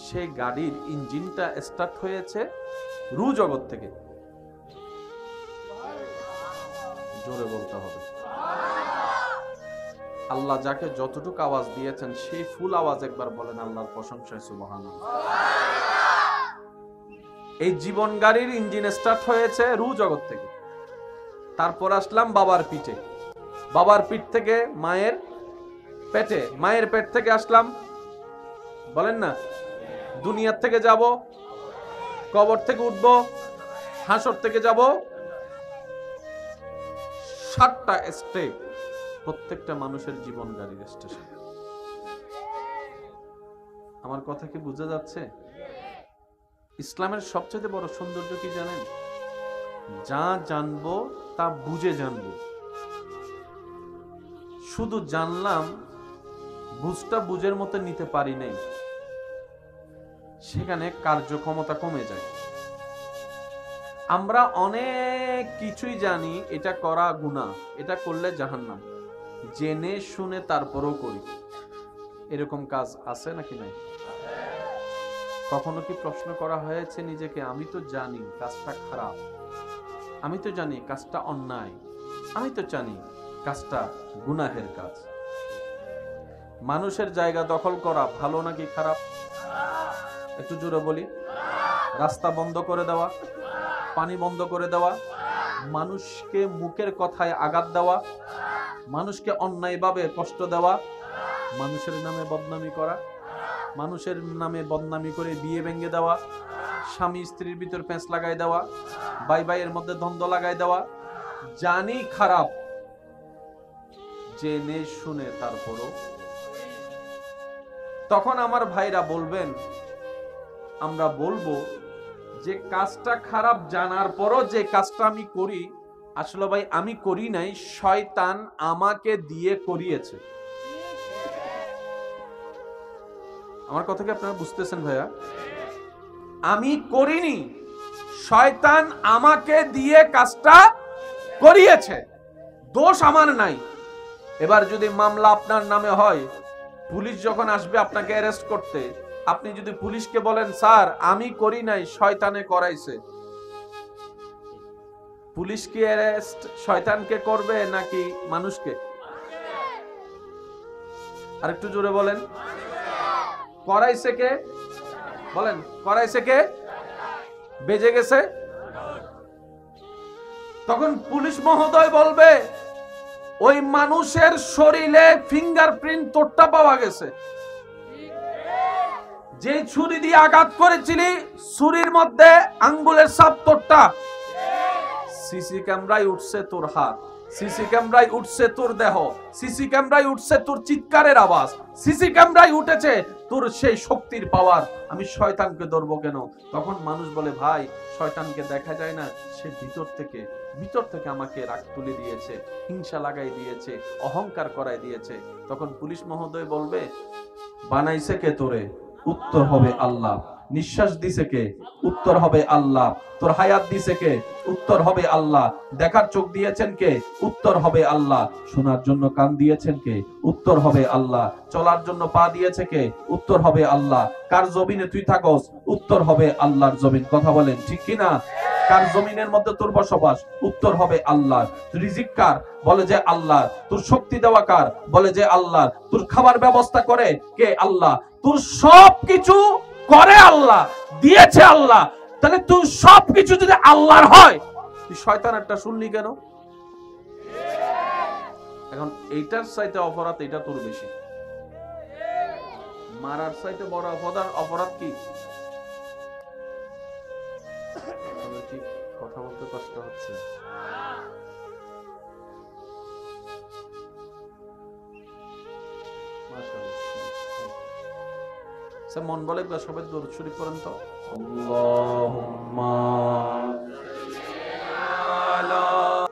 সেই গাড়ির ইঞ্জিনটা স্টার্ট হয়েছে রূহ জগৎ থেকে। জোরে বলতে হবে। আল্লাহ যাকে যতটুকু আওয়াজ দিয়েছেন সেই ফুল আওয়াজ একবার বলেন আল্লাহর প্রশংসায় সুবহানাল্লাহ। এই জীবন গাড়ির ইঞ্জিন স্টার্ট হয়েছে রূহ জগৎ থেকে, তারপর আসলাম বাবার পিঠে, বাবার পিঠ থেকে মায়ের পেটে, মায়ের পেট থেকে আসলাম বলেন না দুনিয়ার থেকে যাব, কবর থেকে উঠবো, হাসর থেকে যাব। 7টা স্টেপ প্রত্যেকটা মানুষের জীবন গাড়ির স্টেশন। আমার কথা কি বুঝা যাচ্ছে? ইসলামের সবচেয়ে বড় সৌন্দর্য কি জানেন? যা জানবো তা বুঝে জানবো। শুধু জানলাম, বুঝটা বুঝের মতো নিতে পারি নাই, সেখানে কার্যক্ষমতা কমে যায়। আমরা অনেক কিছুই জানি, এটা করা গুনাহ, এটা করলে জাহান্নাম, জেনে শুনে তারপরও করি। এরকম কাজ আছে নাকি নাই? কখনো কি প্রশ্ন করা হয়েছে নিজেকে, আমি তো জানি কাজটা খারাপ, আমি তো জানি কাজটা অন্যায়, আমি তো জানি কাজটা গুনাহের কাজ। মানুষের জায়গা দখল করা ভালো নাকি খারাপ? একটু জোরে বলি। রাস্তা বন্ধ করে দেওয়া, পানি বন্ধ করে দেওয়া, মানুষকে মুখের কথায় আঘাত দেওয়া, মানুষকে অন্যায়ভাবে কষ্ট দেওয়া, মানুষের নামে বদনামি করা, মানুষের নামে বদনামি করে বিয়ে ভেঙে দেওয়া, স্বামী স্ত্রীর ভিতর পেঁচ লাগাই দেওয়া, ভাই ভাইয়ের মধ্যে দ্বন্দ্ব লাগাই দেওয়া, জানি খারাপ, জেনে শুনে তারপরও। তখন আমার ভাইরা বলবেন, আমরা বলবো যে কাজটা খারাপ জানার পরও যে কাজটা আমি করি, আসলে ভাই আমি করি নাই, শয়তান আমাকে দিয়ে করিয়েছে। আমার কথা কি আপনারা বুঝতেছেন ভাইয়া? আমি করিনি, শয়তান আমাকে দিয়ে কাজটা করিয়েছে, দোষ আমার নাই। এবার যদি মামলা আপনার নামে হয়, পুলিশ যখন আসবে আপনাকে অ্যারেস্ট করতে, আপনি যদি পুলিশকে বলেন স্যার আমি করি নাই, শয়তানে করাইছে, পুলিশ কি অ্যারেস্ট শয়তানকে করবে নাকি মানুষকে? আর একটু জোরে বলেন, করাইছে কে? বলেন, করাইছে কে? বেজে গেছে। তখন পুলিশ মহোদয় বলবে ওই মানুষের শরীরে ফিঙ্গারপ্রিন্ট তোরটা পাওয়া গেছে, যে ছুরি দিয়ে আঘাত করেছিলি ছুরির মধ্যে আঙ্গুলের ছাপ তোরটা, সিসি ক্যামেরায় উঠছে তোর হাত, সিসি ক্যামেরায় উঠছে তোর দেহ, সিসি ক্যামেরায় উঠছে তোর চিৎকারের আওয়াজ, সিসি ক্যামেরায় উঠেছে তোর সেই শক্তির পাওয়ার, আমি শয়তানকে ধরবো কেন? তখন মানুষ বলে ভাই শয়তানকে দেখা যায় না, সে ভিতর থেকে আমাকে রাগ তুলে দিয়েছে, হিংসা লাগাই দিয়েছে, অহংকার করাই দিয়েছে। তখন পুলিশ মহোদয় বলবে বানাইছে কে তোরে? উত্তর হবে আল্লাহ। নিঃশ্বাস দিছে কে? উত্তর হবে আল্লাহ। তোর হায়াত দিছে কে? উত্তর হবে আল্লাহ। দেখার চোখ দিয়েছেন কে? উত্তর হবে আল্লাহ। শোনার জন্য কান দিয়েছেন কে? উত্তর হবে আল্লাহ। চলার জন্য পা দিয়েছে কে? উত্তর হবে আল্লাহ। কার জমিনে তুই থাকস? উত্তর হবে আল্লাহর জমিন। কথা বলেন ঠিক কিনা? কার জমিনের মধ্যে তোর বসবাস? উত্তর হবে আল্লাহ। রিজিক কার? বলে যে আল্লাহ। তোর শক্তি দেওয়া কার? বলে যে আল্লাহ। তোর খাবার ব্যবস্থা করে কে? আল্লাহ। তোর সব কিছু করে আল্লাহ, দিয়েছে আল্লাহ। তাহলে তুই সবকিছু যদি আল্লাহর হয়, তুই শয়তানেরটা শুনলি কেন? এখন এইটার চাইতে অপরাধ এটা তোর বেশি। মারার চাইতে বড় অপরাধ কি? কি কথা বলতে কষ্ট হচ্ছে? মন বলে সবাই দরুদ শরীফ পড়েন তো। আল্লাহুম্মা